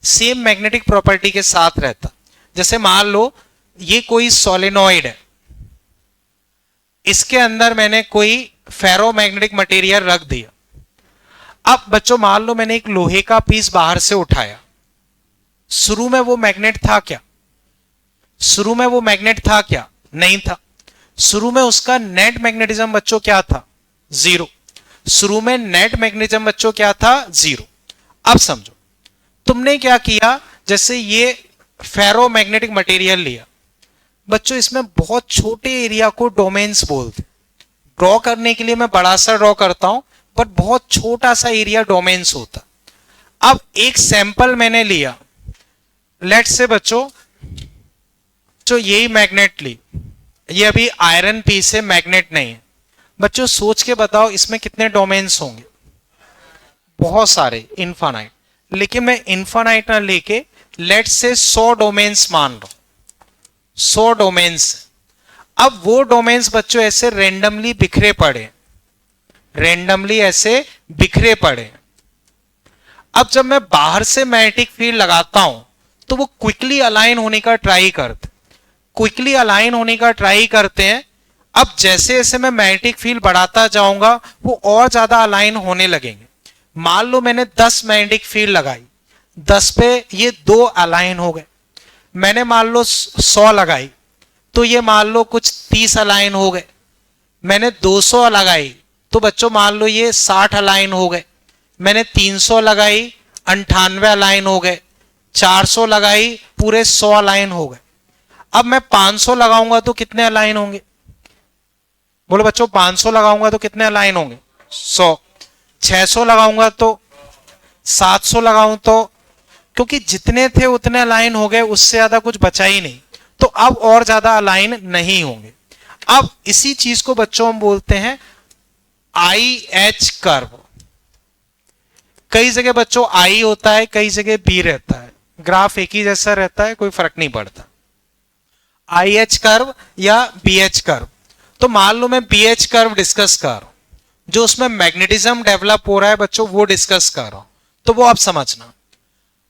सेम मैग्नेटिक प्रॉपर्टी के साथ रहता। जैसे मान लो ये कोई सोलेनॉइड है, इसके अंदर मैंने कोई फेरोमैग्नेटिक मटेरियल रख दिया। अब बच्चों मान लो मैंने एक लोहे का पीस बाहर से उठाया, शुरू में वो मैग्नेट था क्या? शुरू में वो मैग्नेट था क्या? नहीं था। शुरू में उसका नेट मैग्नेटिज्म बच्चों क्या था? जीरो। शुरू में नेट मैग्नेटिज्म बच्चों क्या था? जीरो। अब समझो, तुमने क्या किया, जैसे ये फेरोमैग्नेटिक मटेरियल लिया, बच्चों इसमें बहुत छोटे एरिया को डोमेन्स बोलते। ड्रॉ करने के लिए मैं बड़ा सा ड्रॉ करता हूं, पर बहुत छोटा सा एरिया डोमेन्स होता। अब एक सैंपल मैंने लिया, लेट से बच्चों जो यही मैग्नेट ली, ये अभी आयरन पीस है, मैग्नेट नहीं है। बच्चों सोच के बताओ इसमें कितने डोमेन्स होंगे? बहुत सारे, इनफाइनाइट। लेकिन मैं इनफाइनाइट ना लेके लेट से 100 डोमेन्स मान लो, 100 डोमेन्स। अब वो डोमेन्स बच्चों ऐसे रेंडमली बिखरे पड़े, रेंडमली ऐसे बिखरे पड़े। अब जब मैं बाहर से मैग्नेटिक फील्ड लगाता हूं तो वो क्विकली अलाइन होने का ट्राई करते, क्विकली अलाइन होने का ट्राई करते हैं। अब जैसे जैसे मैं मैग्नेटिक फील्ड बढ़ाता जाऊंगा वो और ज्यादा अलाइन होने लगेंगे। मान लो मैंने 10 मैग्नेटिक फील्ड लगाई, 10 पे ये 2 अलाइन हो गए। मैंने मान लो 100 लगाई तो ये मान लो कुछ 30 अलाइन हो गए। मैंने 200 लगाई तो बच्चों मान लो ये 60 अलाइन हो गए। मैंने 300 लगाई, 98 अलाइन हो गए। 400 लगाई, पूरे 100 अलाइन हो गए। अब मैं 500 लगाऊंगा तो कितने अलाइन होंगे? बोलो बच्चों, 500 लगाऊंगा तो कितने अलाइन होंगे? 100। 600 लगाऊंगा तो, 700 लगाऊं तो, क्योंकि जितने थे उतने अलाइन हो गए, उससे ज्यादा कुछ बचा ही नहीं, तो अब और ज्यादा अलाइन नहीं होंगे। अब इसी चीज को बच्चों हम बोलते हैं IH कर्व। कई जगह बच्चों I होता है, कई जगह B रहता है, ग्राफ एक ही जैसा रहता है, कोई फर्क नहीं पड़ता। IH कर्व या BH कर्व। तो मान लो मैं BH कर्व डिस्कस कर रहा हूं, जो उसमें मैग्नेटिज्म डेवलप हो रहा है बच्चों, वो डिस्कस कर रहा हूं। तो वो आप समझना,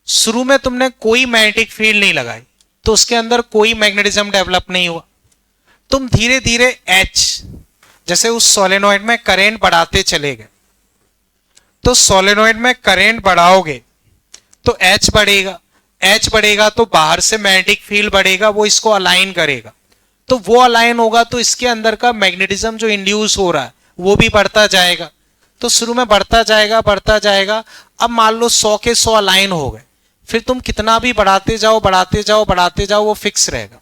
शुरू में तुमने कोई मैग्नेटिक फील्ड नहीं लगाई तो उसके अंदर कोई मैग्नेटिज्म डेवलप नहीं हुआ। तुम धीरे धीरे H, जैसे उस सोलेनॉइड में करंट बढ़ाते चले गए, तो सोलेनॉइड में करंट बढ़ाओगे तो H बढ़ेगा, H बढ़ेगा तो बाहर से मैग्नेटिक फील्ड बढ़ेगा, वो इसको अलाइन करेगा। तो वो अलाइन होगा तो इसके अंदर का मैग्नेटिज्म जो इंड्यूस हो रहा है वो भी बढ़ता जाएगा। तो शुरू में बढ़ता जाएगा, बढ़ता जाएगा। अब मान लो 100 के 100 अलाइन हो गए, फिर तुम कितना भी बढ़ाते जाओ, बढ़ाते जाओ, बढ़ाते जाओ, वो फिक्स रहेगा।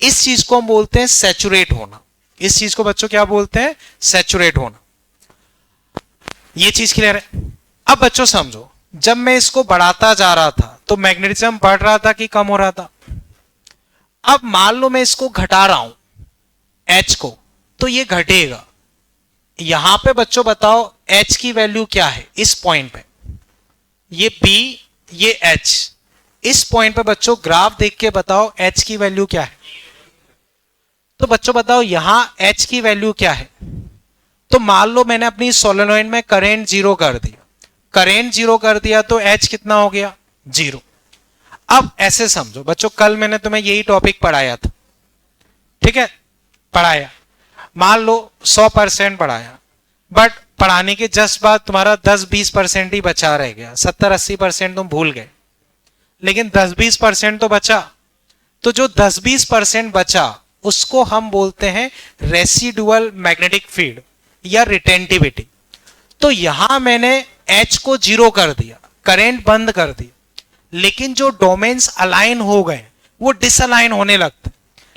इस चीज को हम बोलते हैं सैचुरेट होना। इस चीज को बच्चों क्या बोलते हैं? सैचुरेट होना। ये चीज क्लियर है? अब बच्चों समझो, जब मैं इसको बढ़ाता जा रहा था तो मैग्नेटिज्म बढ़ रहा था कि कम हो रहा था? अब मान लो मैं इसको घटा रहा हूं H को, तो ये घटेगा। यहां पे बच्चों बताओ H की वैल्यू क्या है इस पॉइंट पे? ये B, ये H। इस पॉइंट पे बच्चों ग्राफ देख के बताओ H की वैल्यू क्या है? तो बच्चों बताओ यहां H की वैल्यू क्या है? तो मान लो मैंने अपनी सोलेनॉइड में करंट 0 कर दिया, करंट 0 कर दिया तो H कितना हो गया? 0। अब ऐसे समझो बच्चों, कल मैंने तुम्हें यही टॉपिक पढ़ाया था, ठीक है? पढ़ाया, मान लो 100% पढ़ाया, बट पढ़ाने के जस्ट बाद तुम्हारा 10-20% ही बचा रह गया, 70-80% तुम भूल गए, लेकिन 10-20% तो बचा। तो जो 10-20% बचा उसको हम बोलते हैं रेसिडुअल मैग्नेटिक फील्ड या रिटेंटिविटी। तो यहां मैंने H को 0 कर दिया, करंट बंद कर दिया, लेकिन जो डोमेन्स अलाइन हो गए वो डिसअलाइन होने लगते,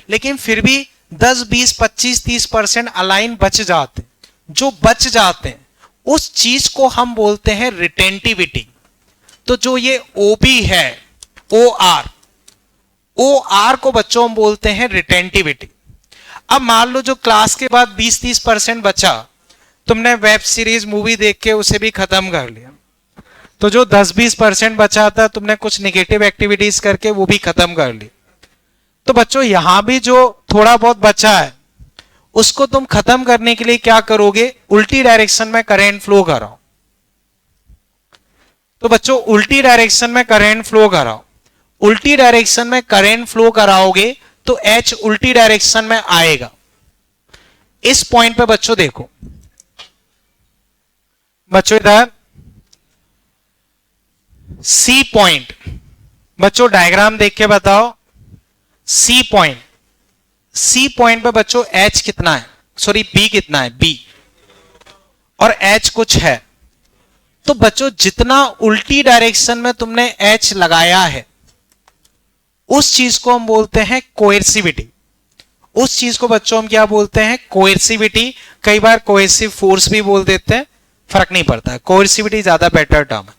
लेकिन फिर भी 10, 20, 25, 30% अलाइन बच जाते, जो बच जाते हैं उस चीज को हम बोलते हैं रिटेंटिविटी। तो जो ये ओबी है, ओ आर को बच्चों हम बोलते हैं रिटेंटिविटी। अब मान लो जो क्लास के बाद 20-30% बचा, तुमने वेब सीरीज मूवी देख के उसे भी खत्म कर लिया, तो जो 10-20% बचा था तुमने कुछ नेगेटिव एक्टिविटीज करके वो भी खत्म कर ली। तो बच्चों यहां भी जो थोड़ा बहुत बचा है उसको तुम खत्म करने के लिए क्या करोगे, उल्टी डायरेक्शन में करंट फ्लो कराओ। तो बच्चों उल्टी डायरेक्शन में करंट फ्लो कराओ, उल्टी डायरेक्शन में करंट फ्लो कराओगे तो H उल्टी डायरेक्शन में आएगा। इस पॉइंट पे बच्चों देखो, बच्चों इधर C पॉइंट, बच्चों डायग्राम देख के बताओ, C पॉइंट पे बच्चों H कितना है, सॉरी B कितना है, B और H कुछ है। तो बच्चों जितना उल्टी डायरेक्शन में तुमने H लगाया है उस चीज को हम बोलते हैं कोएर्सिविटी। उस चीज को बच्चों हम क्या बोलते हैं, कोएर्सिविटी। कई बार कोएर्सिव फोर्स भी बोल देते हैं, फर्क नहीं पड़ता है, कोएर्सिविटी ज्यादा बेटर टर्म है।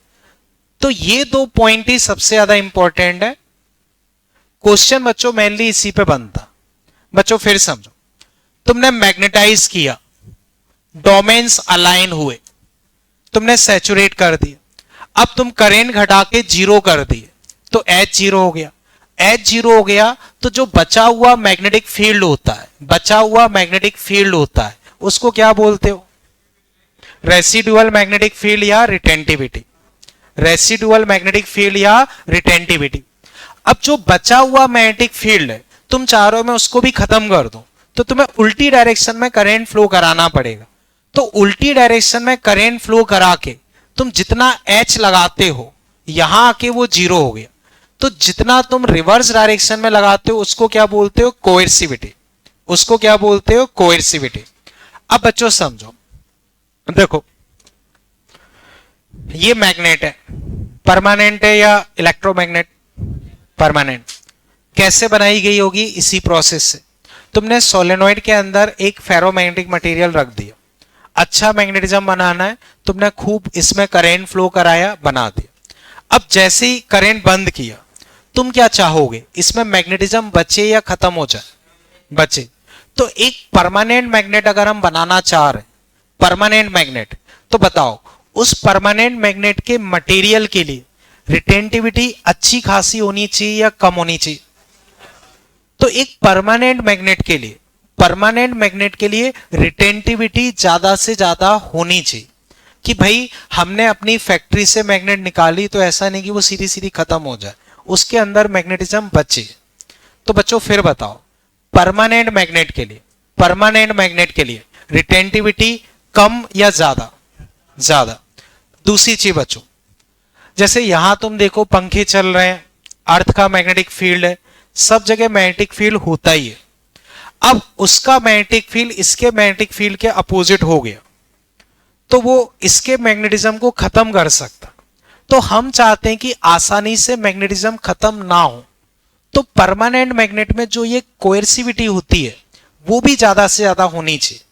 तो ये दो पॉइंट ही सबसे ज्यादा इंपॉर्टेंट है। क्वेश्चन बच्चों मेनली इसी पे बनता। बच्चों फिर समझो, तुमने मैग्नेटाइज किया, डोमेन्स अलाइन हुए, तुमने सैचुरेट कर दिया, अब तुम करंट घटा के 0 कर दिए तो H 0 हो गया। H 0 हो गया तो जो बचा हुआ मैग्नेटिक फील्ड होता है, बचा हुआ मैग्नेटिक फील्ड होता है उसको क्या बोलते हो, रेसिडुअल मैग्नेटिक फील्ड या रिटेंटिविटी, रेसिडुअल मैग्नेटिक फील्ड या रिटेंटिविटी। अब जो बचा हुआ मैग्नेटिक फील्ड है तुम चाह रहे हो मैं उसको भी खत्म कर दूं, तो तुम्हें उल्टी डायरेक्शन में करंट फ्लो कराना पड़ेगा। तो उल्टी डायरेक्शन में करंट फ्लो करा के तुम जितना H लगाते हो यहां आके वो 0 हो गया। तो जितना तुम रिवर्स डायरेक्शन में लगाते हो उसको क्या बोलते हो, कोएर्सिविटी, उसको क्या बोलते हो, कोएर्सिविटी। अब बच्चों समझो, देखो ये मैग्नेट है, परमानेंट है या इलेक्ट्रोमैग्नेट, परमानेंट। कैसे बनाई गई होगी, इसी प्रोसेस से। तुमने सोलेनॉइड के अंदर एक फेरोमैग्नेटिक मटेरियल रख दिया, अच्छा मैग्नेटिज्म बनाना है, तुमने खूब इसमें करंट फ्लो कराया, बना दिया। अब जैसे ही करंट बंद किया तुम क्या चाहोगे, इसमें मैग्नेटिज्म बचे या खत्म हो जाए, बचे। तो एक परमानेंट मैग्नेट अगर हम बनाना चाह रहे, परमानेंट मैग्नेट, तो बताओ उस परमानेंट मैग्नेट के मटेरियल के लिए रिटेंटिविटी अच्छी खासी होनी चाहिए या कम होनी चाहिए। तो एक परमानेंट मैग्नेट के लिए, परमानेंट मैग्नेट के लिए रिटेंटिविटी ज्यादा से ज्यादा होनी चाहिए कि भाई हमने अपनी फैक्ट्री से मैग्नेट निकाली तो ऐसा नहीं कि वो सीधी सीधी खत्म हो जाए, उसके अंदर मैग्नेटिज्म बचे। तो बच्चों फिर बताओ, परमानेंट मैग्नेट के लिए, परमानेंट मैग्नेट के लिए रिटेंटिविटी कम या ज्यादा, ज्यादा। दूसरी चीज बच्चों, जैसे यहां तुम देखो पंखे चल रहे हैं, अर्थ का मैग्नेटिक फील्ड है, सब जगह मैग्नेटिक फील्ड होता ही है। अब उसका मैग्नेटिक फील्ड इसके मैग्नेटिक फील्ड के अपोजिट हो गया तो वो इसके मैग्नेटिज्म को खत्म कर सकता। तो हम चाहते हैं कि आसानी से मैग्नेटिज्म खत्म ना हो, तो परमानेंट मैग्नेट में जो ये कोएर्सिविटी होती है वो भी ज्यादा से ज्यादा होनी चाहिए,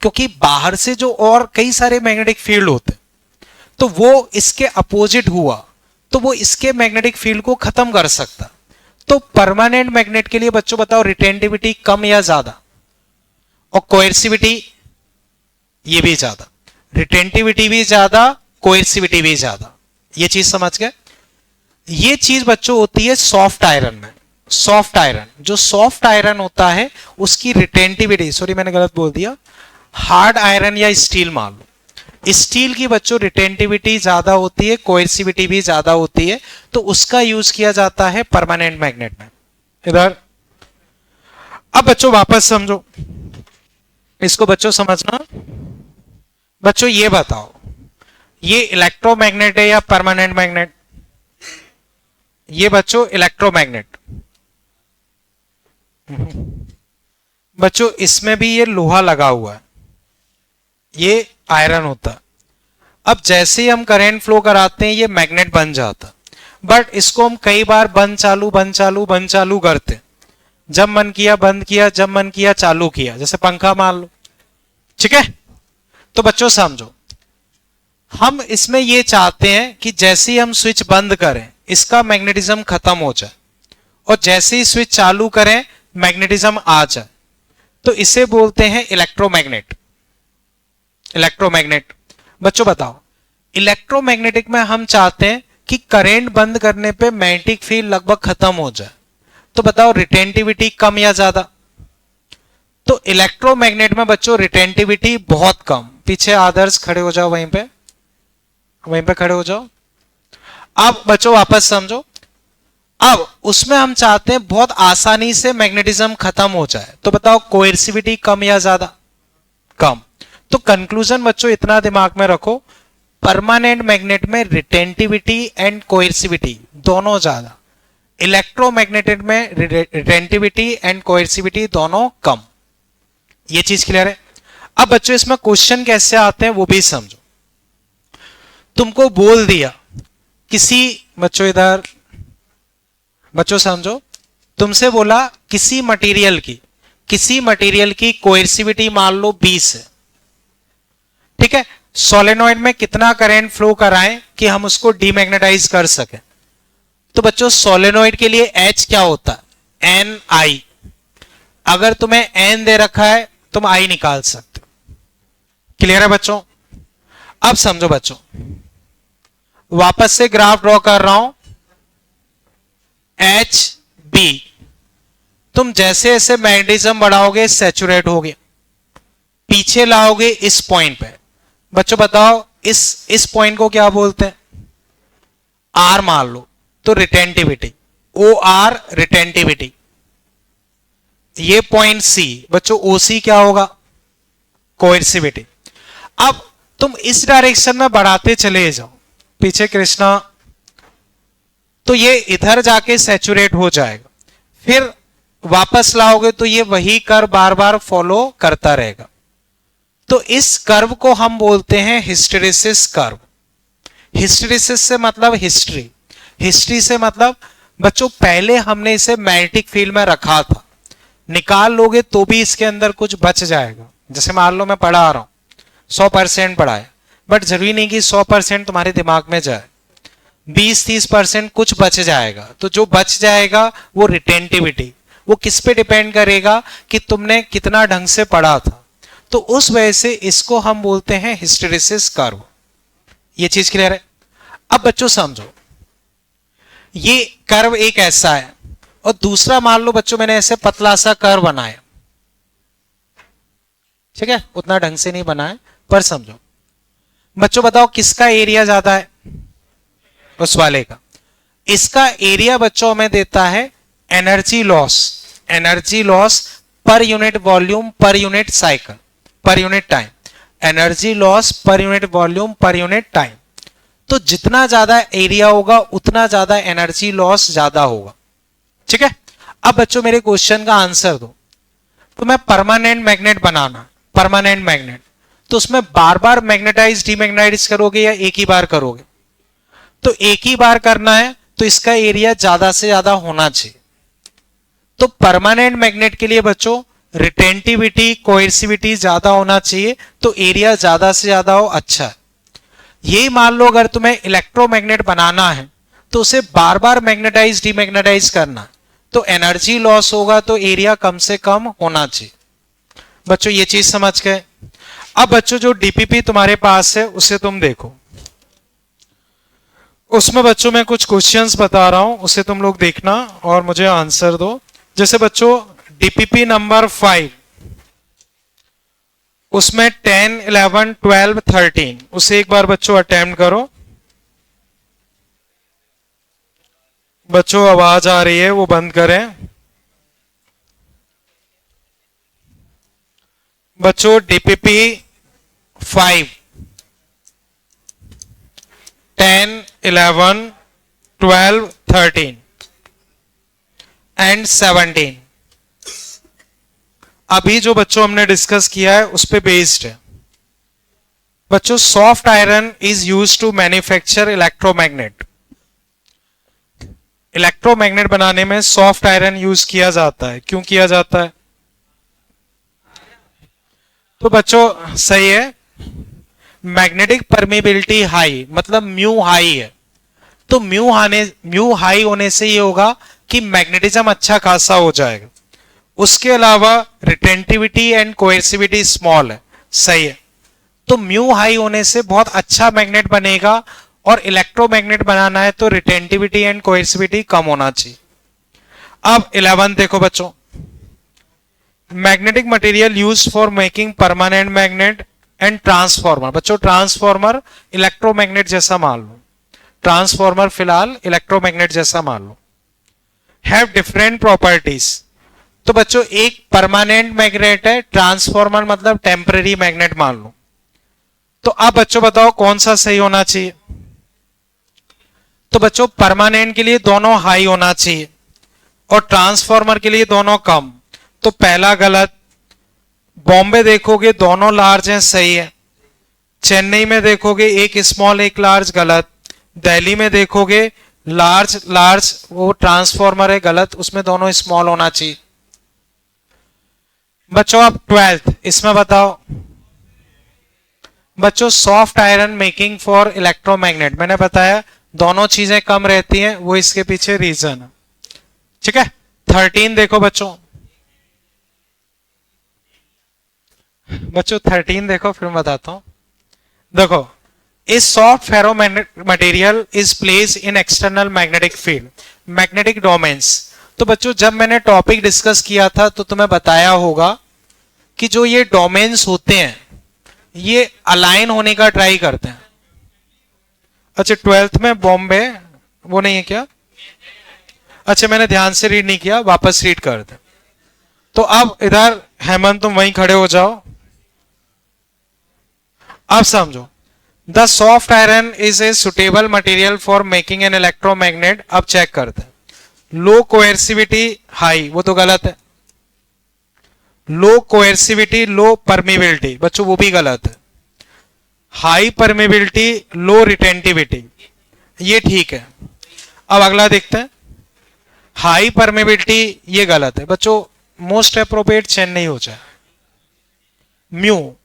क्योंकि बाहर से जो और कई सारे मैग्नेटिक फील्ड होते हैं तो वो इसके अपोजिट हुआ तो वो इसके मैग्नेटिक फील्ड को खत्म कर सकता। तो परमानेंट मैग्नेट के लिए बच्चों बताओ रिटेंटिविटी कम या ज्यादा, और कोएर्सिविटी ये भी ज्यादा, रिटेंटिविटी भी ज्यादा, कोएर्सिविटी भी ज्यादा। ये चीज समझ गए। ये चीज बच्चों होती है सॉफ्ट आयरन में। सॉफ्ट आयरन, जो सॉफ्ट आयरन होता है उसकी रिटेंटिविटी, सॉरी मैंने गलत बोल दिया, हार्ड आयरन या स्टील मान लो, स्टील की बच्चों रिटेंटिविटी ज्यादा होती है, कोएर्सिविटी भी ज्यादा होती है, तो उसका यूज किया जाता है परमानेंट मैग्नेट में। इधर अब बच्चों वापस समझो इसको, बच्चों समझना। बच्चों ये बताओ, ये इलेक्ट्रोमैग्नेट है या परमानेंट मैग्नेट, ये बच्चों इलेक्ट्रोमैग्नेट। बच्चों इसमें भी ये लोहा लगा हुआ है, ये आयरन होता है। अब जैसे ही हम करंट फ्लो कराते हैं ये मैग्नेट बन जाता, बट इसको हम कई बार बंद चालू बंद चालू बंद चालू करते, जब मन किया बंद किया, जब मन किया चालू किया, जैसे पंखा मान लो। ठीक है, तो बच्चों समझो, हम इसमें ये चाहते हैं कि जैसे ही हम स्विच बंद करें इसका मैग्नेटिज्म खत्म हो जाए, और जैसे ही स्विच चालू करें मैग्नेटिज्म आ जाए, तो इसे बोलते हैं इलेक्ट्रोमैग्नेट। इलेक्ट्रोमैग्नेट। बच्चों बताओ, इलेक्ट्रोमैग्नेटिक में हम चाहते हैं कि करंट बंद करने पे मैग्नेटिक फील्ड लगभग खत्म हो जाए, तो बताओ रिटेंटिविटी कम या ज्यादा? तो इलेक्ट्रोमैग्नेट में बच्चों रिटेंटिविटी बहुत कम। पीछे आदर्श खड़े हो जाओ, वहीं पे खड़े हो जाओ। अब बच्चों वापस समझो, अब उसमें हम चाहते हैं बहुत आसानी से मैग्नेटिज्म खत्म हो जाए, तो बताओ कोएर्सिविटी कम या ज्यादा? कम। तो कंक्लूजन बच्चों इतना दिमाग में रखो, परमानेंट मैग्नेट में रिटेंटिविटी एंड कोएर्सिविटी दोनों ज्यादा, इलेक्ट्रोमैग्नेटिक में रिटेंटिविटी एंड कोएर्सिविटी दोनों कम। ये चीज क्लियर है? अब बच्चों इसमें क्वेश्चन कैसे आते हैं वो भी समझो। तुमको बोल दिया किसी, बच्चों इधर बच्चों समझो, तुमसे बोला किसी मटेरियल की कोएर्सिविटी मान लो 20 है। ठीक है, सोलेनॉइड में कितना करंट फ्लो कराएं कि हम उसको डीमैग्नेटाइज कर सके? तो बच्चों सोलेनॉइड के लिए H क्या होता है? Ni। अगर तुम्हें N दे रखा है तुम I निकाल सकते हो। क्लियर है बच्चों? अब समझो बच्चों, वापस से ग्राफ ड्रॉ कर रहा हूं। HB, तुम जैसे जैसे मैग्नेटिज्म बढ़ाओगे सैचुरेट होगे, पीछे लाओगे इस पॉइंट पे। बच्चों बताओ इस पॉइंट को क्या बोलते हैं? R मान लो, तो रिटेंटिविटी, OR रिटेंटिविटी। ये पॉइंट C, बच्चों OC क्या होगा? कोएर्सिविटी। अब तुम इस डायरेक्शन में बढ़ाते चले जाओ, पीछे कृष्णा, तो ये इधर जाके सैचुरेट हो जाएगा, फिर वापस लाओगे तो ये वही कर्व बार बार फॉलो करता रहेगा। तो इस कर्व को हम बोलते हैं हिस्टेरिसिस कर्व। हिस्टेरिसिस से मतलब हिस्ट्री, हिस्ट्री से मतलब बच्चों पहले हमने इसे मैग्नेटिक फील्ड में रखा था, निकाल लोगे तो भी इसके अंदर कुछ बच जाएगा। जैसे मान लो मैं पढ़ा रहा हूं 100% पढ़ाया, बट जरूरी नहीं कि 100% तुम्हारे दिमाग में जाए, 20-30% कुछ बच जाएगा। तो जो बच जाएगा वो रिटेंटिविटी, वो किस पे डिपेंड करेगा कि तुमने कितना ढंग से पढ़ा था। तो उस वजह से इसको हम बोलते हैं हिस्टेरिसिस कर्व। ये चीज क्लियर है? अब बच्चों समझो, ये कर्व एक ऐसा है, और दूसरा मान लो बच्चों मैंने ऐसे पतला सा कर्व बनाया। ठीक है, उतना ढंग से नहीं बनाया पर समझो। बच्चों बताओ किसका एरिया ज्यादा है? उस वाले का। इसका एरिया बच्चों हमें देता है energy loss per unit volume per unit cycle per unit time, energy loss per unit volume per unit time. तो जितना ज्यादा एरिया होगा उतना ज्यादा एनर्जी लॉस ज्यादा होगा। ठीक है, अब बच्चों मेरे क्वेश्चन का आंसर दो। तो मैं परमानेंट मैग्नेट बनाना, परमानेंट मैग्नेट, तो उसमें बार बार मैग्नेटाइज डीमैग्नेटाइज करोगे या एक ही बार करोगे? तो एक ही बार करना है, तो इसका एरिया ज्यादा से ज्यादा होना चाहिए। तो परमानेंट मैग्नेट के लिए बच्चों रिटेंटिविटी कोएर्सिविटी ज्यादा होना चाहिए, तो एरिया ज्यादा से ज्यादा हो, अच्छा है। यही मान लो अगर तुम्हें इलेक्ट्रोमैग्नेट बनाना है तो उसे बार बार मैग्नेटाइज डीमैग्नेटाइज करना, तो एनर्जी लॉस होगा, तो एरिया कम से कम होना चाहिए। बच्चों ये चीज समझ गए? अब बच्चों जो डीपीपी तुम्हारे पास है उसे तुम देखो, उसमें बच्चों मैं कुछ क्वेश्चंस बता रहा हूं, उसे तुम लोग देखना और मुझे आंसर दो। जैसे बच्चों डीपीपी नंबर 5, उसमें 10, 11, 12, 13, उसे एक बार बच्चों अटेम्प्ट करो। बच्चों आवाज आ रही है वो बंद करें। बच्चों डीपीपी 5, 10, 11, 12, 13 एंड 17, अभी जो बच्चों हमने डिस्कस किया है उस पे बेस्ड है। बच्चों soft iron is used to manufacture electromagnet. Electromagnet बनाने में सॉफ्ट आयरन यूज किया जाता है। क्यों किया जाता है? तो बच्चों सही है, मैग्नेटिक परमेबिलिटी हाई, मतलब म्यू हाई है। तो म्यू हाई होने से ये होगा कि मैग्नेटिज्म अच्छा खासा हो जाएगा। उसके अलावा रिटेंटिविटी एंड कोएर्सिविटी स्मॉल है। सही है। तो म्यू हाई होने से बहुत अच्छा मैग्नेट बनेगा, और इलेक्ट्रोमैग्नेट बनाना है तो रिटेंटिविटी एंड कोएर्सिविटी कम होना चाहिए। अब 11 देखो बच्चों, magnetic material use for making permanent magnet and transformer. बच्चों ट्रांसफॉर्मर इलेक्ट्रोमैग्नेट जैसा मान लो, ट्रांसफॉर्मर फिलहाल इलेक्ट्रोमैग्नेट जैसा मान लो। Have different properties. तो बच्चों एक परमानेंट मैग्नेट है, ट्रांसफॉर्मर मतलब टेम्पररी मैग्नेट मान लो। तो अब बच्चों बताओ कौन सा सही होना चाहिए? तो बच्चों परमानेंट के लिए दोनों हाई होना चाहिए और ट्रांसफॉर्मर के लिए दोनों कम। तो पहला गलत। बॉम्बे देखोगे दोनों लार्ज हैं, सही है। चेन्नई में देखोगे एक स्मॉल एक लार्ज, गलत। दिल्ली में देखोगे लार्ज लार्ज वो ट्रांसफॉर्मर है, गलत, उसमें दोनों स्मॉल होना चाहिए। बच्चों अब 12th, इसमें बताओ बच्चों soft iron making for electromagnet. मैंने बताया दोनों चीजें कम रहती हैं, वो इसके पीछे रीजन है। ठीक है। 13 देखो बच्चों, 13 देखो फिर बताता हूं। देखो, इस soft ferro material is place in external magnetic field, magnetic domains. तो बच्चों जब मैंने टॉपिक डिस्कस किया था तो तुम्हें बताया होगा कि जो ये डोमेन्स होते हैं ये अलाइन होने का ट्राई करते हैं। अच्छा 12th में बॉम्बे वो नहीं है क्या? अच्छा मैंने ध्यान से रीड नहीं किया, वापस रीड कर दे। तो अब इधर हेमंत तुम वहीं खड़े हो जाओ, अब समझो। The soft iron is a suitable material for making an electromagnet. अब चेक करते हैं। लो कोएर्सिविटी हाई, वो तो गलत है। लो कोएर्सिविटी लो परमेबिलिटी, बच्चों वो भी गलत है। हाई परमेबिलिटी लो रिटेंटिविटी, ये ठीक है। अब अगला देखते हैं। हाई परमेबिलिटी ये गलत है बच्चों, मोस्ट अप्रोप्रिएट चेन्नई हो जाए। म्यू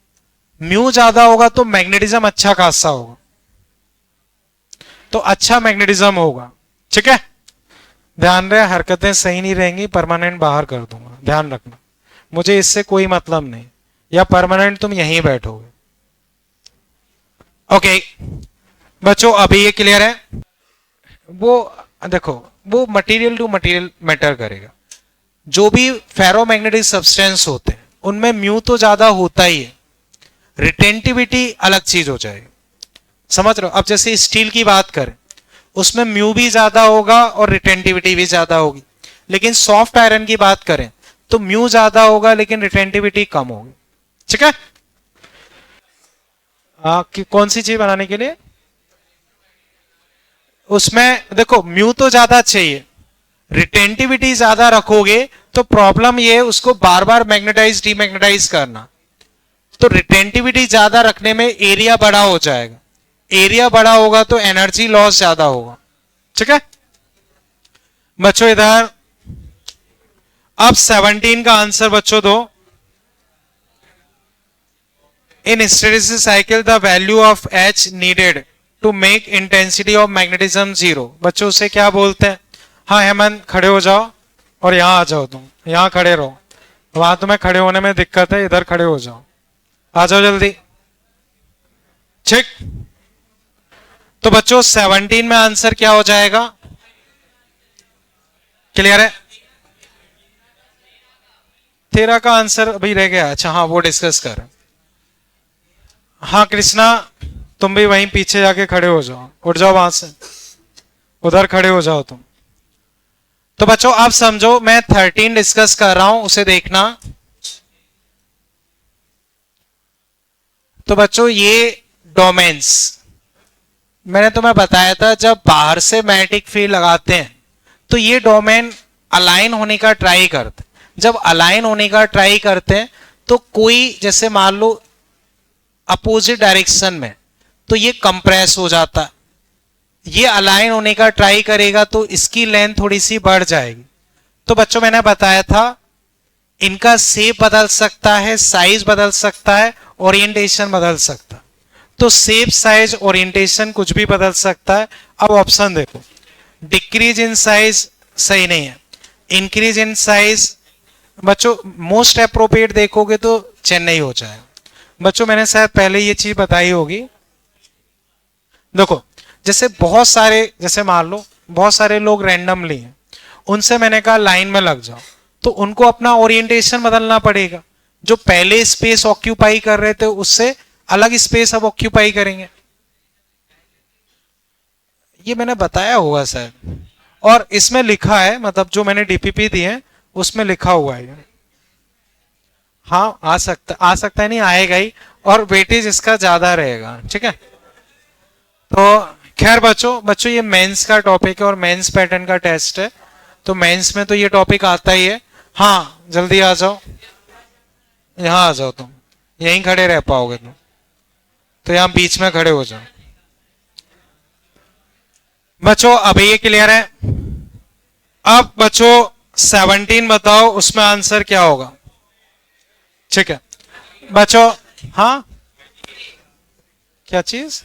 म्यू ज्यादा होगा तो मैग्नेटिज्म अच्छा खासा होगा, तो अच्छा मैग्नेटिज्म होगा। ठीक है, ध्यान रहे हरकतें सही नहीं रहेंगी, परमानेंट बाहर कर दूंगा, ध्यान रखना। मुझे इससे कोई मतलब नहीं, या परमानेंट तुम यहीं बैठोगे। ओके बच्चों अभी ये क्लियर है। वो देखो वो मटेरियल टू मटेरियल मैटर करेगा। जो भी फेरोमैग्नेटिक सब्सटेंस होते हैं उनमें म्यू तो ज्यादा होता ही है, रिटेंटिविटी अलग चीज हो जाएगी। समझ रहे हो? अब जैसे स्टील की बात करें उसमें म्यू भी ज्यादा होगा और रिटेंटिविटी भी ज्यादा होगी, लेकिन सॉफ्ट आयरन की बात करें तो म्यू ज्यादा होगा लेकिन रिटेंटिविटी कम होगी। ठीक है। कौन सी चीज बनाने के लिए? उसमें देखो म्यू तो ज्यादा चाहिए, रिटेंटिविटी ज्यादा रखोगे तो प्रॉब्लम ये है उसको बार बार मैग्नेटाइज डीमैग्नेटाइज करना। तो रिटेंटिविटी ज्यादा रखने में एरिया बड़ा हो जाएगा, एरिया बड़ा होगा तो एनर्जी लॉस ज्यादा होगा। ठीक है बच्चों इधर अब 17 का आंसर बच्चों दो। In hysteresis cycle the value of H needed to make intensity of magnetism zero. बच्चों उसे क्या बोलते हैं? हाँ हेमंत खड़े हो जाओ और यहां आ जाओ, तुम यहां खड़े रहो, वहां तुम्हें खड़े होने में दिक्कत है, इधर खड़े हो जाओ, आ जाओ जल्दी। ठीक, तो बच्चों 17 में आंसर क्या हो जाएगा? क्लियर है? 13 का आंसर अभी रह गया। अच्छा हाँ वो डिस्कस कर। हाँ कृष्णा तुम भी वहीं पीछे जाके खड़े हो जाओ, उठ जाओ वहां से, उधर खड़े हो जाओ तुम। तो बच्चों अब समझो मैं 13 डिस्कस कर रहा हूं, उसे देखना। तो बच्चों ये डोमेन्स मैंने तुम्हें बताया था, जब बाहर से मैग्नेटिक फील्ड लगाते हैं तो ये डोमेन अलाइन होने का ट्राई करते हैं। जब अलाइन होने का ट्राई करते हैं तो कोई जैसे मान लो अपोजिट डायरेक्शन में, तो ये कंप्रेस हो जाता है। ये अलाइन होने का ट्राई करेगा तो इसकी लेंथ थोड़ी सी बढ़ जाएगी। तो बच्चों मैंने बताया था इनका शेप बदल सकता है, साइज बदल सकता है, ओरिएंटेशन बदल सकता है। तो शेप, साइज, ओरिएंटेशन कुछ भी बदल सकता है। अब ऑप्शन देखो, डिक्रीज इन साइज सही नहीं है, इंक्रीज इन साइज बच्चों मोस्ट अप्रोप्रिएट देखोगे तो चेन्नई हो जाएगा। बच्चों मैंने शायद पहले ये चीज बताई होगी। देखो जैसे बहुत सारे, जैसे मान लो बहुत सारे लोग रैंडमली हैं, उनसे मैंने कहा लाइन में लग जाओ, तो उनको अपना ओरिएंटेशन बदलना पड़ेगा। जो पहले स्पेस ऑक्यूपाई कर रहे थे उससे अलग स्पेस अब ऑक्यूपाई करेंगे। ये मैंने बताया होगा शायद, और इसमें लिखा है, मतलब जो मैंने डीपीपी दी है उसमें लिखा हुआ है। हाँ आ सकता है, नहीं आएगा ही, और वेटेज इसका ज्यादा रहेगा। ठीक है, तो खैर बच्चों ये मेंस का टॉपिक है और मेंस पैटर्न का टेस्ट है, तो मेंस में तो ये टॉपिक आता ही है। हाँ जल्दी आ जाओ, यहाँ आ जाओ, तुम यहीं खड़े रह पाओगे तुम, तो यहाँ बीच में खड़े हो जाओ। बच्चों अभी ये क्लियर है। अब बच्चों 17 बताओ उसमें आंसर क्या होगा। ठीक है बच्चों, हाँ क्या चीज,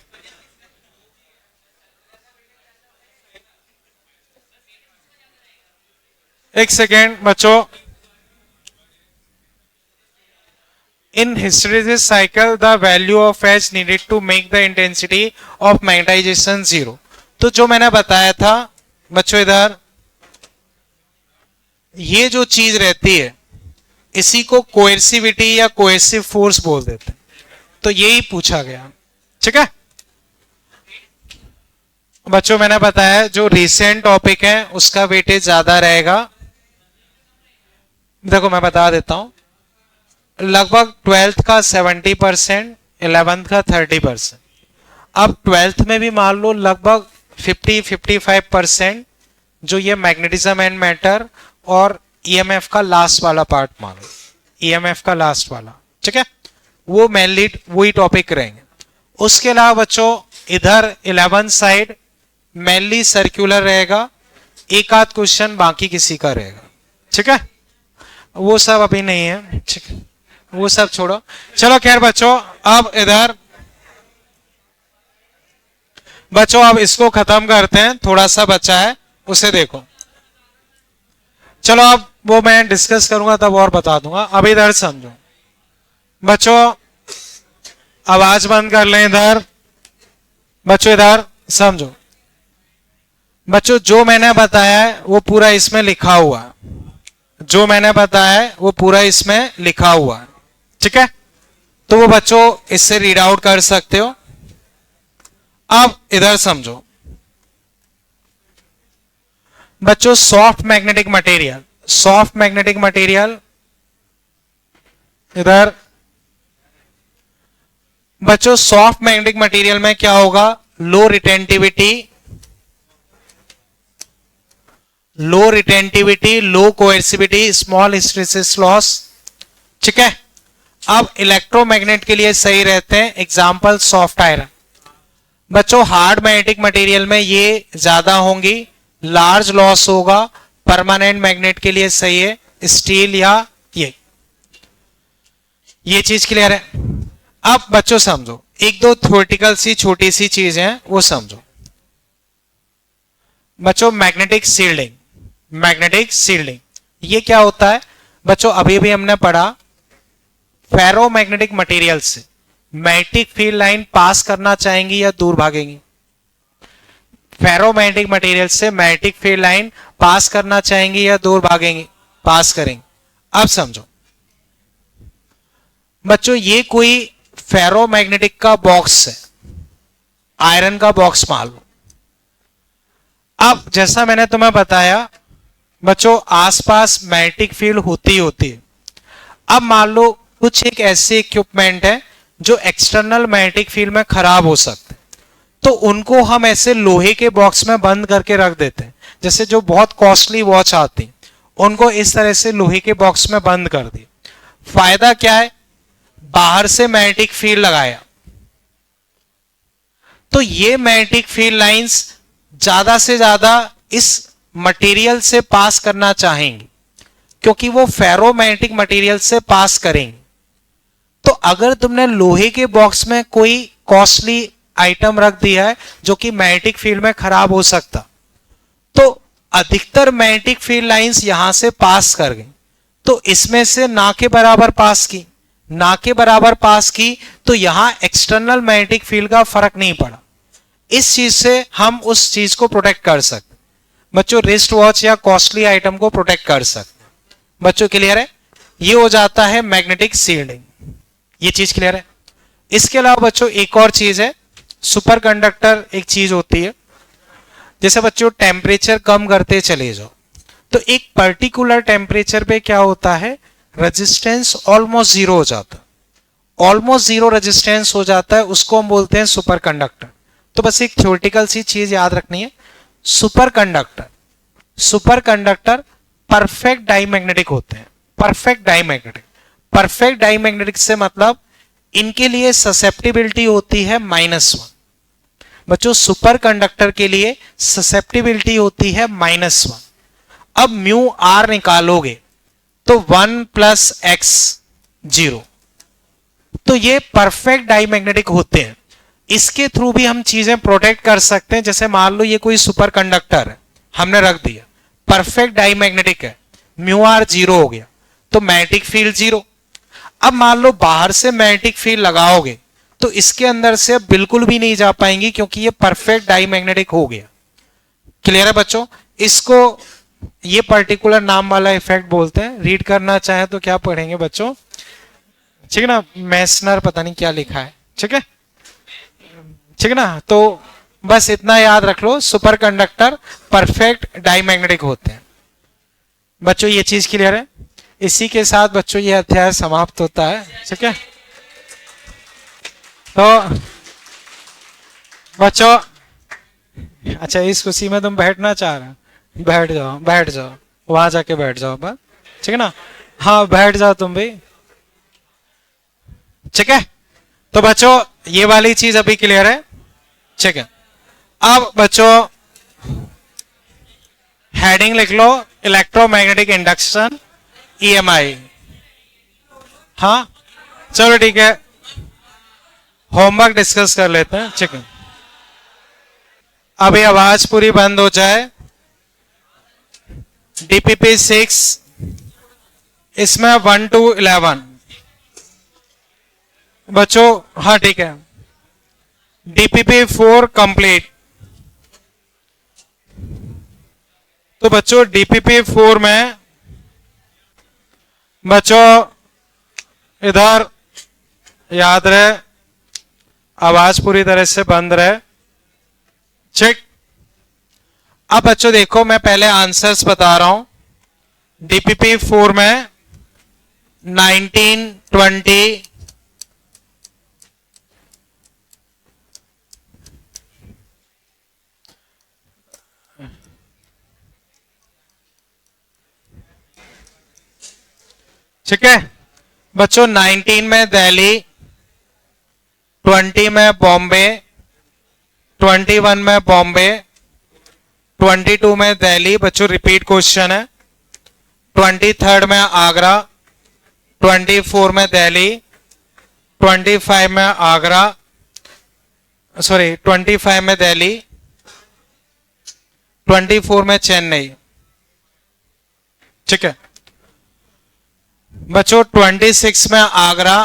एक सेकेंड बच्चों। In hysteresis cycle, the value of H needed to make the intensity of magnetization 0। तो जो मैंने बताया था बच्चों, इधर ये जो चीज रहती है इसी को कोएर्सिविटी या कोएर्सिव फोर्स बोल देते हैं। तो यही पूछा गया। ठीक है बच्चों, मैंने बताया जो रिसेंट टॉपिक है उसका वेटेज ज्यादा रहेगा। देखो मैं बता देता हूं, लगभग 12th का 70%, 11th का 30%। अब 12th में भी मान लो लगभग 50-55% जो ये मैग्नेटिज्म एंड मैटर और ईएमएफ का लास्ट वाला पार्ट मान लो, ईएमएफ का लास्ट वाला। ठीक है, वो मेनली वही टॉपिक रहेंगे। उसके अलावा बच्चों इधर 11th साइड मेनली सर्कुलर रहेगा, एक आध क्वेश्चन बाकी किसी का रहेगा। ठीक है, वो सब अभी नहीं है। ठीक है, वो सब छोड़ो, चलो खैर बच्चों अब इधर बच्चों अब इसको खत्म करते हैं, थोड़ा सा बचा है उसे देखो। चलो अब वो मैं डिस्कस करूंगा तब और बता दूंगा, अब इधर समझो बच्चों, आवाज बंद कर लें इधर बच्चों, इधर समझो बच्चों। जो मैंने बताया है वो पूरा इसमें लिखा हुआ है, जो मैंने बताया है वो पूरा इसमें लिखा हुआ है। ठीक है, तो वो बच्चों इससे रीड आउट कर सकते हो। अब इधर समझो बच्चों, soft magnetic material, soft magnetic material इधर बच्चों, सॉफ्ट मैग्नेटिक मटेरियल में क्या होगा, लो रिटेंटिविटी, लो रिटेंटिविटी, लो कोएर्सिविटी, स्मॉल हिस्टेरेसिस लॉस। ठीक है, अब इलेक्ट्रोमैग्नेट के लिए सही रहते हैं, एग्जांपल सॉफ्ट आयरन। बच्चों हार्ड मैग्नेटिक मटेरियल में ये ज्यादा होंगी, लार्ज लॉस होगा। परमानेंट मैग्नेट के लिए सही है स्टील या ये चीज क्लियर है। अब बच्चों समझो, एक दो थ्योरेटिकल सी छोटी सी चीजें हैं वो समझो बच्चों। मैग्नेटिक शील्डिंग, मैग्नेटिक शील्डिंग ये क्या होता है बच्चों, अभी भी हमने पढ़ा, फेरोमैग्नेटिक मटेरियल से मैग्नेटिक फील्ड लाइन पास करना चाहेंगी या दूर भागेंगी। फेरोमैग्नेटिक मटेरियल से मैग्नेटिक फील्ड लाइन पास करना चाहेंगी या दूर भागेंगी, पास करेंगे। अब समझो बच्चों, ये कोई फेरोमैग्नेटिक का बॉक्स है, आयरन का बॉक्स मान लो। अब जैसा मैंने तुम्हें बताया बच्चों, आसपास मैग्नेटिक फील्ड होती है। अब मान लो कुछ एक ऐसे इक्विपमेंट है जो एक्सटर्नल मैग्नेटिक फील्ड में खराब हो सकते हैं, तो उनको हम ऐसे लोहे के बॉक्स में बंद करके रख देते हैं। जैसे जो बहुत कॉस्टली वॉच आती है उनको इस तरह से लोहे के बॉक्स में बंद कर दिया। फायदा क्या है, बाहर से मैग्नेटिक फील्ड लगाया तो ये मैग्नेटिक फील्ड लाइंस ज्यादा से ज्यादा इस मटेरियल से पास करना चाहेंगे, क्योंकि वो फेरोमैग्नेटिक मटेरियल से पास करेंगे। तो अगर तुमने लोहे के बॉक्स में कोई कॉस्टली आइटम रख दिया है जो कि मैग्नेटिक फील्ड में खराब हो सकता, तो अधिकतर मैग्नेटिक फील्ड लाइंस यहां से पास कर गई, तो इसमें से ना के बराबर पास की, ना के बराबर पास की, तो यहां एक्सटर्नल मैग्नेटिक फील्ड का फर्क नहीं पड़ा। इस चीज से हम उस चीज को प्रोटेक्ट कर सकते बच्चों, रिस्ट वॉच या कॉस्टली आइटम को प्रोटेक्ट कर सकते बच्चों। क्लियर है? ये हो जाता है मैग्नेटिक शील्डिंग। ये चीज क्लियर है? इसके अलावा बच्चों एक और चीज है, सुपर कंडक्टर एक चीज होती है। जैसे बच्चों टेम्परेचर कम करते चले जाओ तो एक पर्टिकुलर टेम्परेचर पे क्या होता है, रेजिस्टेंस ऑलमोस्ट जीरो हो जाता है। ऑलमोस्ट जीरो रेजिस्टेंस हो जाता है, उसको हम बोलते हैं सुपर कंडक्टर। तो बस एक थ्योरेटिकल सी चीज याद रखनी है, सुपर कंडक्टर परफेक्ट डाईमैग्नेटिक होते हैं। परफेक्ट डाईमैग्नेटिक से मतलब इनके लिए ससेप्टिबिलिटी होती है -1 बच्चों। सुपर कंडक्टर के लिए ससेप्टिबिलिटी होती है -1। अब म्यू आर निकालोगे तो 1 + x 0। तो ये परफेक्ट डाईमैग्नेटिक होते हैं। इसके थ्रू भी हम चीजें प्रोटेक्ट कर सकते हैं। जैसे मान लो ये कोई सुपर कंडक्टर है, हमने रख दिया, परफेक्ट डाईमैग्नेटिक है, म्यू आर 0 हो गया, तो मैग्नेटिक फील्ड 0। अब मान लो बाहर से मैग्नेटिक फील्ड लगाओगे तो इसके अंदर से अब बिल्कुल भी नहीं जा पाएंगी, क्योंकि ये परफेक्ट डाईमैग्नेटिक हो गया। क्लियर है बच्चों? इसको ये पर्टिकुलर नाम वाला इफेक्ट बोलते हैं। रीड करना चाहे तो क्या पढ़ेंगे बच्चों, ठीक है ना, मेसनर पता नहीं क्या लिखा है, ठीक है, ठीक है ना। तो बस इतना याद रख लो, सुपर कंडक्टर परफेक्ट डाईमैग्नेटिक होते हैं बच्चों। ये चीज क्लियर है? इसी के साथ बच्चों ये अध्याय समाप्त होता है, ठीक है। तो बच्चों अच्छा, इस खुशी में तुम बैठना चाह रहे हो, बैठ जाओ वहां जाके बैठ जाओ बस, ठीक है ना। हाँ बैठ जाओ तुम भी, ठीक है। तो बच्चों ये वाली चीज अभी क्लियर है, ठीक है। अब बच्चों हेडिंग लिख लो, इलेक्ट्रोमैग्नेटिक इंडक्शन EMI। हाँ चलो ठीक है, होमवर्क डिस्कस कर लेते हैं, ठीक है। अभी आवाज पूरी बंद हो जाए। DPP 6 इसमें 1 to 11 बच्चों, हाँ ठीक है। DPP 4 complete. तो बच्चों DPP 4 में बच्चों इधर याद रहे, आवाज पूरी तरह से बंद रहे, ठीक। अब बच्चों देखो, मैं पहले आंसर्स बता रहा हूं। DPP 4 में 19, 20, ठीक है बच्चों। 19 में दिल्ली, 20 में बॉम्बे, 21 में बॉम्बे, 22 में दिल्ली बच्चों, रिपीट क्वेश्चन है। 23 में आगरा, 24 में दिल्ली, 25 में आगरा, सॉरी 25 में दिल्ली, 24 में चेन्नई, ठीक है बच्चों। 26 में आगरा,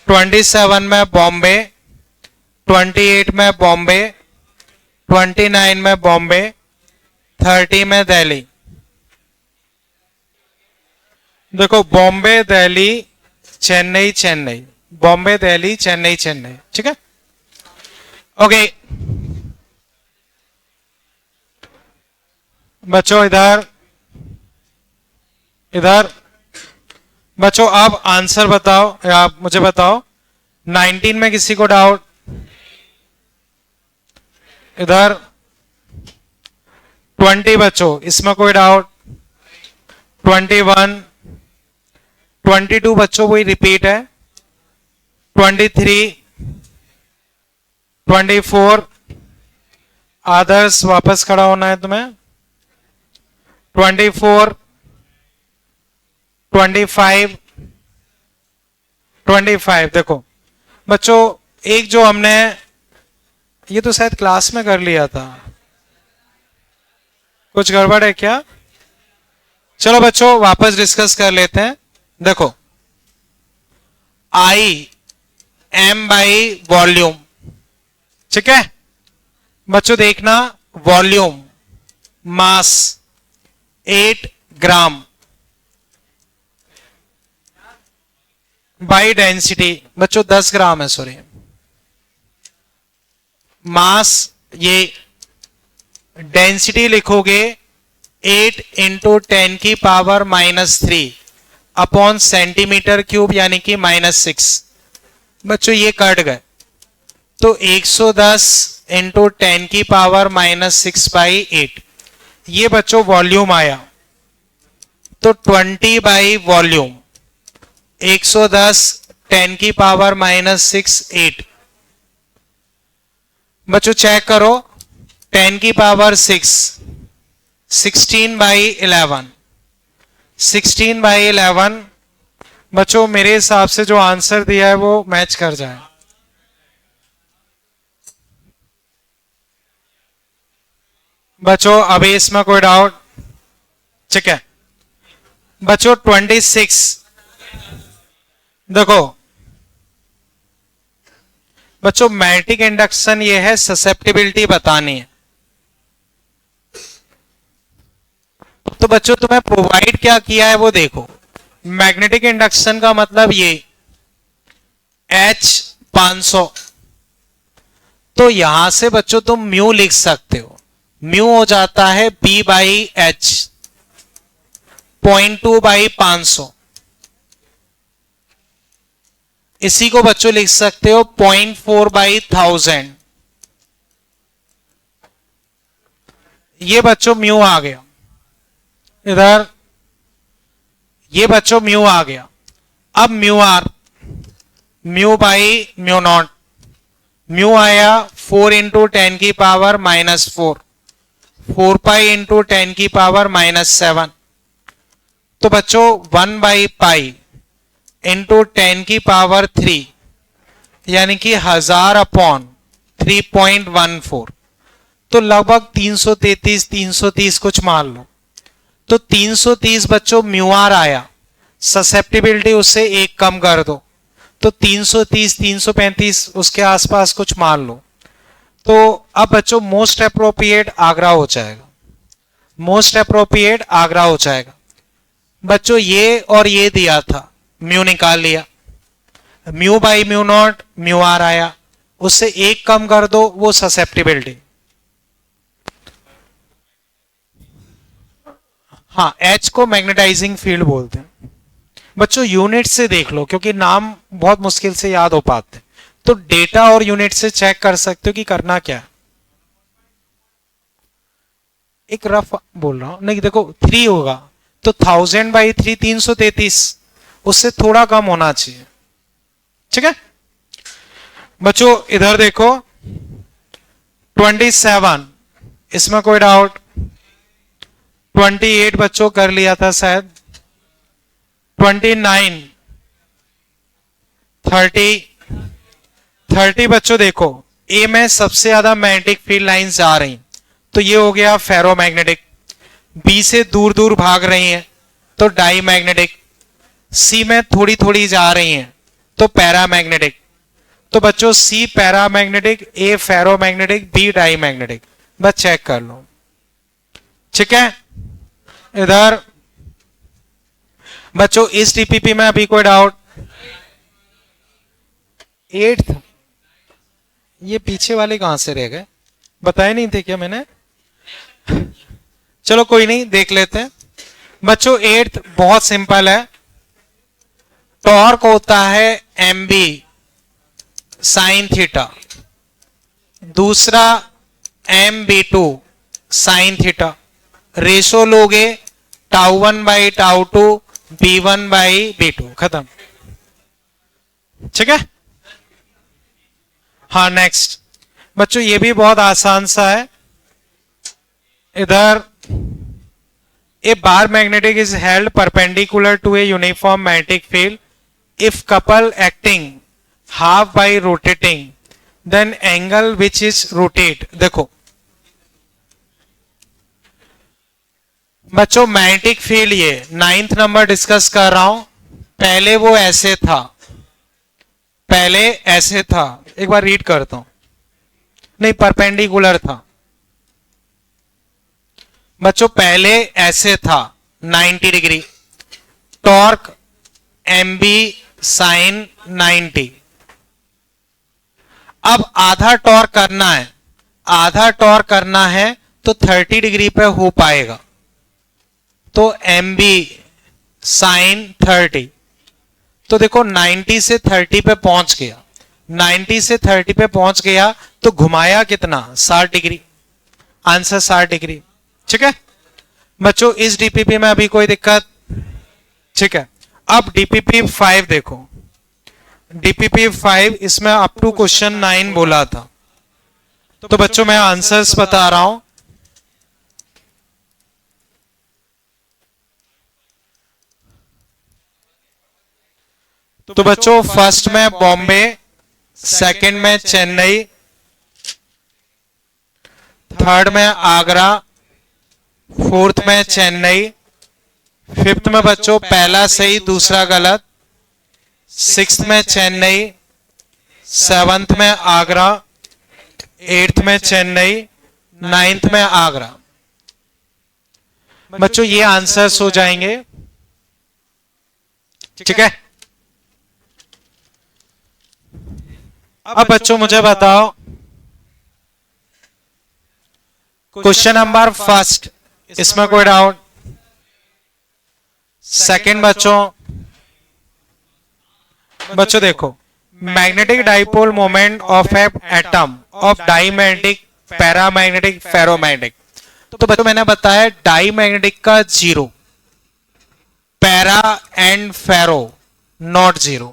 27 में बॉम्बे, 28 में बॉम्बे, 29 में बॉम्बे, 30 में दिल्ली। देखो बॉम्बे दिल्ली चेन्नई चेन्नई, बॉम्बे दिल्ली चेन्नई चेन्नई, ठीक है ओके बच्चों। इधर इधर बच्चों आप आंसर बताओ, या आप मुझे बताओ। 19 में किसी को डाउट? इधर 20 बच्चों, इसमें कोई डाउट? 21, 22 बच्चों वही रिपीट है। 23, 24, आदर्श वापस खड़ा होना है तुम्हें। 24, 25, 25। देखो बच्चों, एक जो हमने ये तो शायद क्लास में कर लिया था, कुछ गड़बड़ है क्या? चलो बच्चों वापस डिस्कस कर लेते हैं। देखो आई एम बाई वॉल्यूम, ठीक है बच्चों, देखना volume mass 8 gram by density बच्चों 10 ग्राम है, सॉरी मास, ये डेंसिटी लिखोगे 8 इंटू 10 की पावर -3 अपॉन सेंटीमीटर क्यूब यानी कि -6। बच्चों ये कट गए तो 110 इंटू 10 की पावर -6 बाई 8, ये बच्चों वॉल्यूम आया। तो 20 बाई वॉल्यूम 110 10 की पावर -6 8। बच्चों चेक करो 10 की पावर 6 16 बाई 11, 16 बाई 11। बच्चों मेरे हिसाब से जो आंसर दिया है वो मैच कर जाए। बच्चों अभी इसमें कोई डाउट? ठीक है बच्चों 26। देखो बच्चों मैग्नेटिक इंडक्शन ये है, ससेप्टिबिलिटी बतानी है। तो बच्चों तुम्हें प्रोवाइड क्या किया है वो देखो। मैग्नेटिक इंडक्शन का मतलब ये H 500, तो यहां से बच्चों तुम म्यू लिख सकते हो। म्यू हो जाता है B बाई H, 0.2 बाई 500। इसी को बच्चों लिख सकते हो 0.4 बाई 1000। ये बच्चों म्यू आ गया इधर, ये बच्चों म्यू आ गया। अब mu R, mu by mu naught, mu आया 4 इंटू 10 की पावर -4, 4 पाई इंटू 10 की पावर -7। तो बच्चों 1 बाई पाई इंटू 10 की पावर 3 यानी कि 1000 अपॉन 3.14, तो लगभग 333 330 कुछ मान लो। तो 330 बच्चों म्यू आर आया, ससेप्टिबिलिटी उससे एक कम कर दो तो 330 335 उसके आसपास कुछ मान लो। तो अब बच्चों मोस्ट अप्रोप्रिएट आगरा हो जाएगा, मोस्ट अप्रोप्रिएट आगरा हो जाएगा। बच्चों ये और ये दिया था, म्यू निकाल लिया, mu by mu naught mu R आया, उससे एक कम कर दो वो ससेप्टिबिलिटी। हाँ H को मैग्नेटाइजिंग फील्ड बोलते हैं। बच्चों यूनिट से देख लो क्योंकि नाम बहुत मुश्किल से याद हो पाते, तो डेटा और यूनिट से चेक कर सकते हो कि करना क्या है। एक रफ बोल रहा हूं, नहीं देखो 3 होगा तो 1000 बाई 3 333, उससे थोड़ा कम होना चाहिए, ठीक है बच्चों। इधर देखो 27, इसमें कोई डाउट? 28 बच्चों कर लिया था शायद, 29, 30 बच्चों देखो ए में सबसे ज्यादा मैग्नेटिक फील्ड लाइंस जा रही, तो ये हो गया फेरोमैग्नेटिक। बी से दूर दूर भाग रही हैं तो डाई मैग्नेटिक, सी में थोड़ी थोड़ी जा रही हैं तो पैरामैग्नेटिक। तो बच्चों सी पैरामैग्नेटिक, ए फेरोमैग्नेटिक, बी डाई मैग्नेटिक, बस चेक कर लो, ठीक है। इधर बच्चों इस टीपीपी में अभी कोई डाउट? 8th, ये पीछे वाले कहां से रह गए, बताए नहीं थे क्या मैंने? चलो कोई नहीं, देख लेते हैं बच्चों। 8th बहुत सिंपल है, टॉर्क होता है एम बी साइन थीटा, दूसरा MB2 साइन थीटा, रेशो लोगे τ1 बाई τ2 B1 बाई B2, खत्म, ठीक है। हाँ नेक्स्ट बच्चों ये भी बहुत आसान सा है, इधर a bar magnetic is held perpendicular to a uniform magnetic field if couple acting half by rotating then angle which is rotate. देखो बच्चों मैग्नेटिक फील्ड ये 9th नंबर डिस्कस कर रहा हूं. पहले वो ऐसे था, पहले ऐसे था, एक बार रीड करता हूं. नहीं, परपेंडिकुलर था बच्चों, पहले ऐसे था 90 degree. Torque M B sine 90. अब आधा टॉर्क करना है, आधा टॉर्क करना है तो 30 डिग्री पे हो पाएगा. तो एम बी साइन 30. तो देखो 90 से 30 पे पहुंच गया, 90 से 30 पे पहुंच गया तो घुमाया कितना, 60 डिग्री. Answer 60 degree. ठीक है बच्चों, इस डीपीपी में अभी कोई दिक्कत? ठीक है. अब डीपीपी 5 देखो, डीपीपी 5 इसमें अप टू क्वेश्चन 9 बोला था. तो बच्चों मैं आंसर्स बता रहा हूं. तो बच्चों फर्स्ट में बॉम्बे, सेकंड में चेन्नई, थर्ड में आगरा, फोर्थ में चेन्नई, फिफ्थ में बच्चों पहला सही दूसरा गलत, सिक्स्थ में चेन्नई, सेवंथ में आगरा, एट्थ में चेन्नई, नाइन्थ में आगरा. बच्चों ये आंसर्स हो जाएंगे. ठीक है. अब बच्चों मुझे बताओ क्वेश्चन नंबर फर्स्ट, इसमें कोई डाउट? सेकंड बच्चों देखो, magnetic dipole moment of atom of diamagnetic, paramagnetic, ferromagnetic. तो बच्चों मैंने बताया डाईमैग्नेटिक का 0, पैरा एंड फेरो नॉट 0.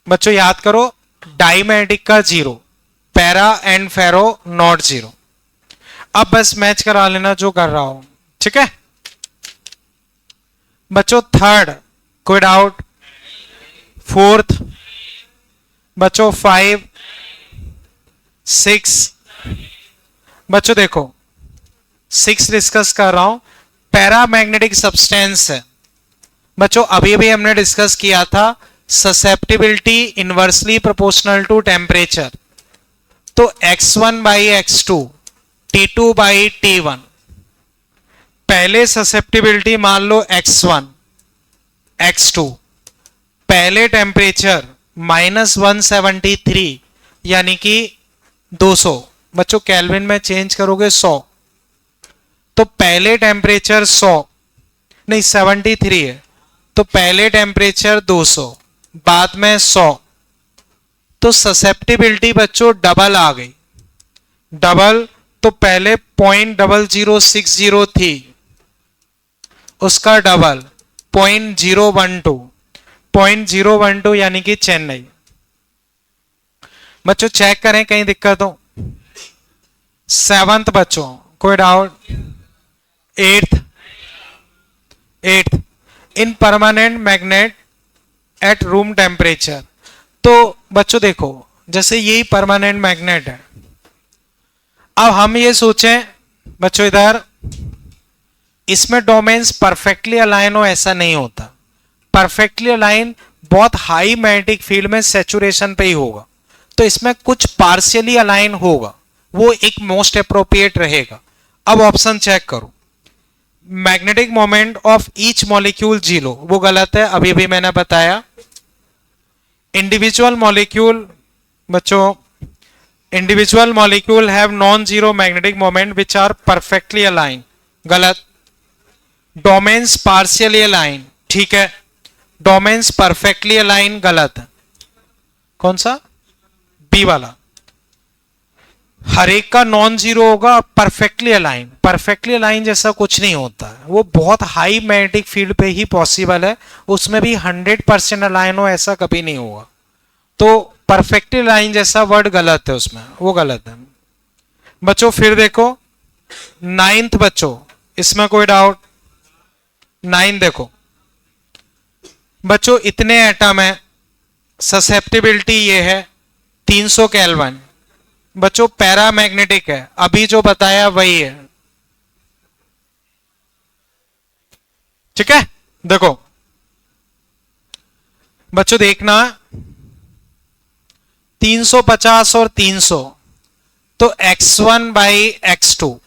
बच्चों याद करो, डाईमैग्नेटिक का 0, पैरा एंड फेरो नॉट 0. अब बस मैच करा लेना जो कर रहा हूं. ठीक है बच्चों. थर्ड कोई डाउट? फोर्थ बच्चों 5, 6. बच्चों देखो 6 डिस्कस कर रहा हूं. पैरामैग्नेटिक सब्सटेंस है बच्चों, अभी भी हमने डिस्कस किया था susceptibility inversely proportional to temperature. तो x1 by x2, T2 by T1. पहले ससेप्टिबिलिटी मान लो x1, x2, पहले टेम्परेचर -173 यानी कि 200. बच्चों केल्विन में चेंज करोगे 100. तो पहले टेम्परेचर 100 नहीं 73 है, तो पहले टेम्परेचर 200, बाद में 100. तो ससेप्टिबिलिटी बच्चों डबल आ गई. डबल तो पहले 0.0060 थी, उसका डबल 0.012, 0.012 यानी कि चेन्नई. बच्चों चेक करें कहीं दिक्कत हो. सेवंथ बच्चों कोई doubt? Eighth in permanent magnet at room temperature. तो बच्चों देखो जैसे यही परमानेंट मैग्नेट है. अब हम ये सोचें बच्चों, इधर इसमें डोमेन्स परफेक्टली अलाइन हो, ऐसा नहीं होता. परफेक्टली अलाइन बहुत हाई मैग्नेटिक फील्ड में सैचुरेशन पे ही होगा. तो इसमें कुछ पार्शियली अलाइन होगा, वो एक मोस्ट अप्रोप्रिएट रहेगा. अब ऑप्शन चेक करो. Magnetic moment of each molecule 0, वो गलत है, अभी भी मैंने बताया. इंडिविजुअल मॉलिक्यूल बच्चों, individual molecule have non zero magnetic moment which are perfectly align, गलत. डोमेन्स पार्शियली अलाइन, ठीक है. डोमेन्स परफेक्टली अलाइन, गलत. कौन सा? बी वाला. हर एक का नॉन जीरो होगा, परफेक्टली अलाइन. परफेक्टली अलाइन जैसा कुछ नहीं होता है, वो बहुत हाई मैग्नेटिक फील्ड पे ही पॉसिबल है. उसमें भी 100% अलाइन हो ऐसा कभी नहीं होगा. तो परफेक्टली अलाइन जैसा वर्ड गलत है उसमें, वो गलत है. बच्चों फिर देखो नाइन्थ, बच्चों इसमें कोई डाउट? 9 देखो बच्चों, इतने एटम है, ससेप्टिबिलिटी ये है 300 केल्विन। बच्चों पैरामैग्नेटिक है, अभी जो बताया वही है। ठीक है, देखो बच्चों देखना 350 और 300, तो x1 बाई x2,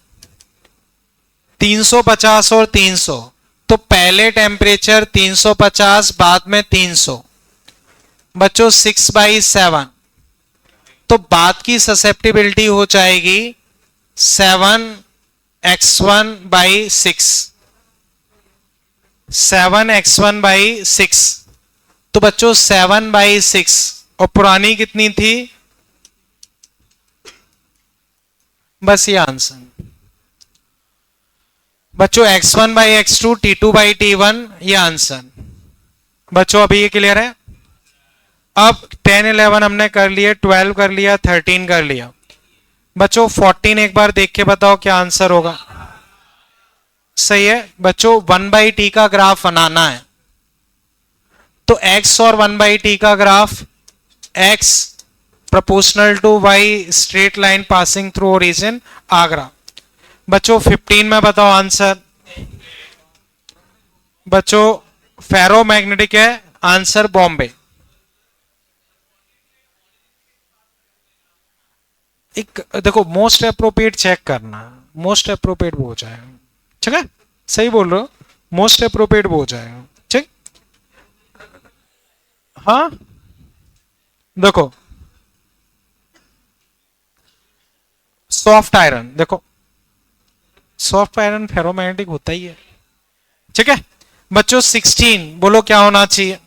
350 और 300, तो पहले टेम्परेचर 350, बाद में 300। बच्चों 6/7, तो बाद की ससेप्टिबिलिटी हो जाएगी 7x1/6, 7x1/6। तो बच्चों 7/6, और पुरानी कितनी थी? बस ये आंसर। बच्चों x1/x2, T2/T1, ये आंसर। बच्चों अभी ये क्लियर है? अब 10, 11 हमने कर लिया, 12 कर लिया, 13 कर लिया। बच्चों 14 एक बार देख के बताओ क्या आंसर होगा। सही है बच्चों, 1/t का ग्राफ बनाना है, तो x और 1/t का graph, x proportional to y, straight line passing through origin आगरा। बच्चों 15 में बताओ आंसर। बच्चों फेरोमैग्नेटिक है, आंसर बॉम्बे। एक देखो मोस्ट अप्रोप्रिएट चेक करना, मोस्ट अप्रोप्रिएट वो हो जाएगा। ठीक है, सही बोल रहे हो, मोस्ट अप्रोप्रिएट वो हो जाएगा। ठीक, हाँ देखो सॉफ्ट आयरन, देखो सॉफ्ट आयरन फेरोमैग्नेटिक होता ही है। ठीक है बच्चों 16 बोलो क्या होना चाहिए,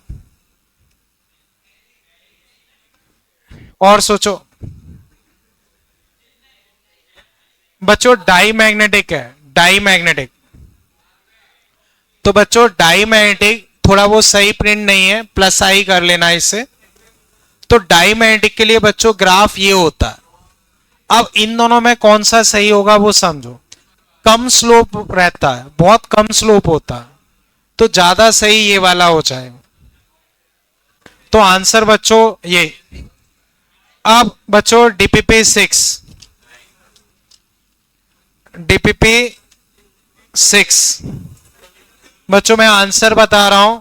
और सोचो। बच्चों डाई मैग्नेटिक है, डाई मैग्नेटिक, तो बच्चों डाई मैग्नेटिक थोड़ा वो सही प्रिंट नहीं है, प्लस आई कर लेना इसे। तो डाई मैग्नेटिक के लिए बच्चों ग्राफ ये होता है। अब इन दोनों में कौन सा सही होगा वो समझो। कम स्लोप रहता है, बहुत कम स्लोप होता है, तो ज्यादा सही ये वाला हो जाएगा। तो आंसर बच्चों ये। अब बच्चों डीपीपी 6, डीपीपी 6, बच्चों मैं आंसर बता रहा हूं।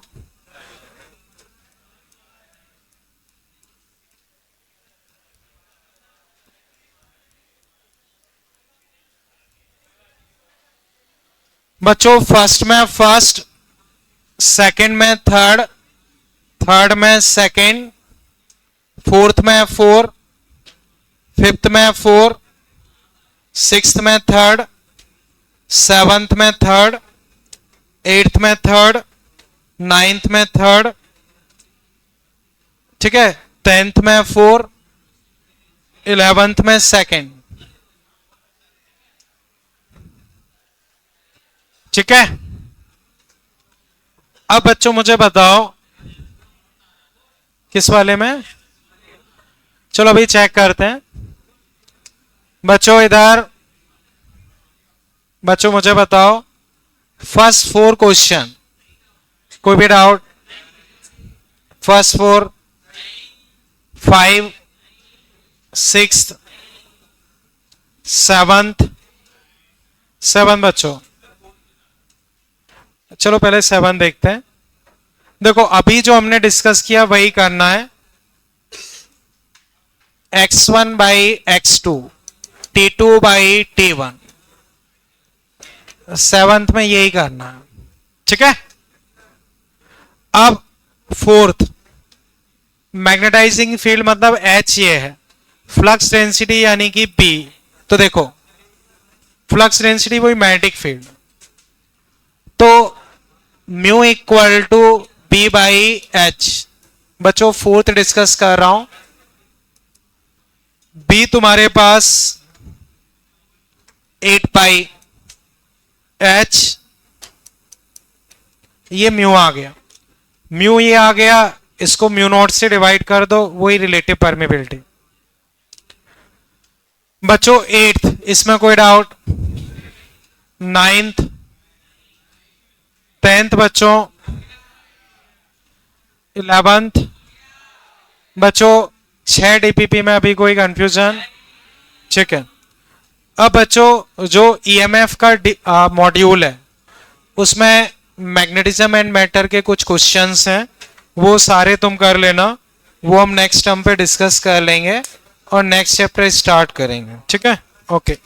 बच्चों फर्स्ट में फर्स्ट, सेकंड में थर्ड, थर्ड में सेकंड, फोर्थ में 4, फिफ्थ में 4, सिक्स्थ में थर्ड, सेवंथ में थर्ड, एट्थ में थर्ड, नाइन्थ में थर्ड, ठीक है, 10th में 4, 11th में सेकंड। ठीक है, अब बच्चों मुझे बताओ किस वाले में। चलो अभी चेक करते हैं बच्चों। इधर बच्चों मुझे बताओ फर्स्ट 4 क्वेश्चन, कोई भी डाउट? फर्स्ट 4, 5, 6, 7th, 7 बच्चों। चलो पहले 7 देखते हैं। देखो अभी जो हमने डिस्कस किया वही करना है। x1/x2, T2/T1, 7th में यही करना है। ठीक है, अब 4th, मैग्नेटाइजिंग फील्ड मतलब H ये है, फ्लक्स डेंसिटी यानी कि B। तो देखो फ्लक्स डेंसिटी वही मैग्नेटिक फील्ड, तो म्यू इक्वल टू B/H। बच्चों 4th डिस्कस कर रहा हूं। B तुम्हारे पास 8π, H ये म्यू आ गया, म्यू ये आ गया, इसको म्यू नॉट से डिवाइड कर दो, वही रिलेटिव परमेबिलिटी। बच्चों 8th, इसमें कोई डाउट? 9th, 10th बच्चों, 11th बच्चों, 6 डीपीपी में अभी कोई कंफ्यूजन? ठीक है। अब बच्चों जो ईएमएफ का मॉड्यूल है उसमें मैग्नेटिज्म एंड मैटर के कुछ क्वेश्चंस हैं, वो सारे तुम कर लेना, वो हम नेक्स्ट टर्म पे डिस्कस कर लेंगे और नेक्स्ट चैप्टर स्टार्ट करेंगे। ठीक है, ओके।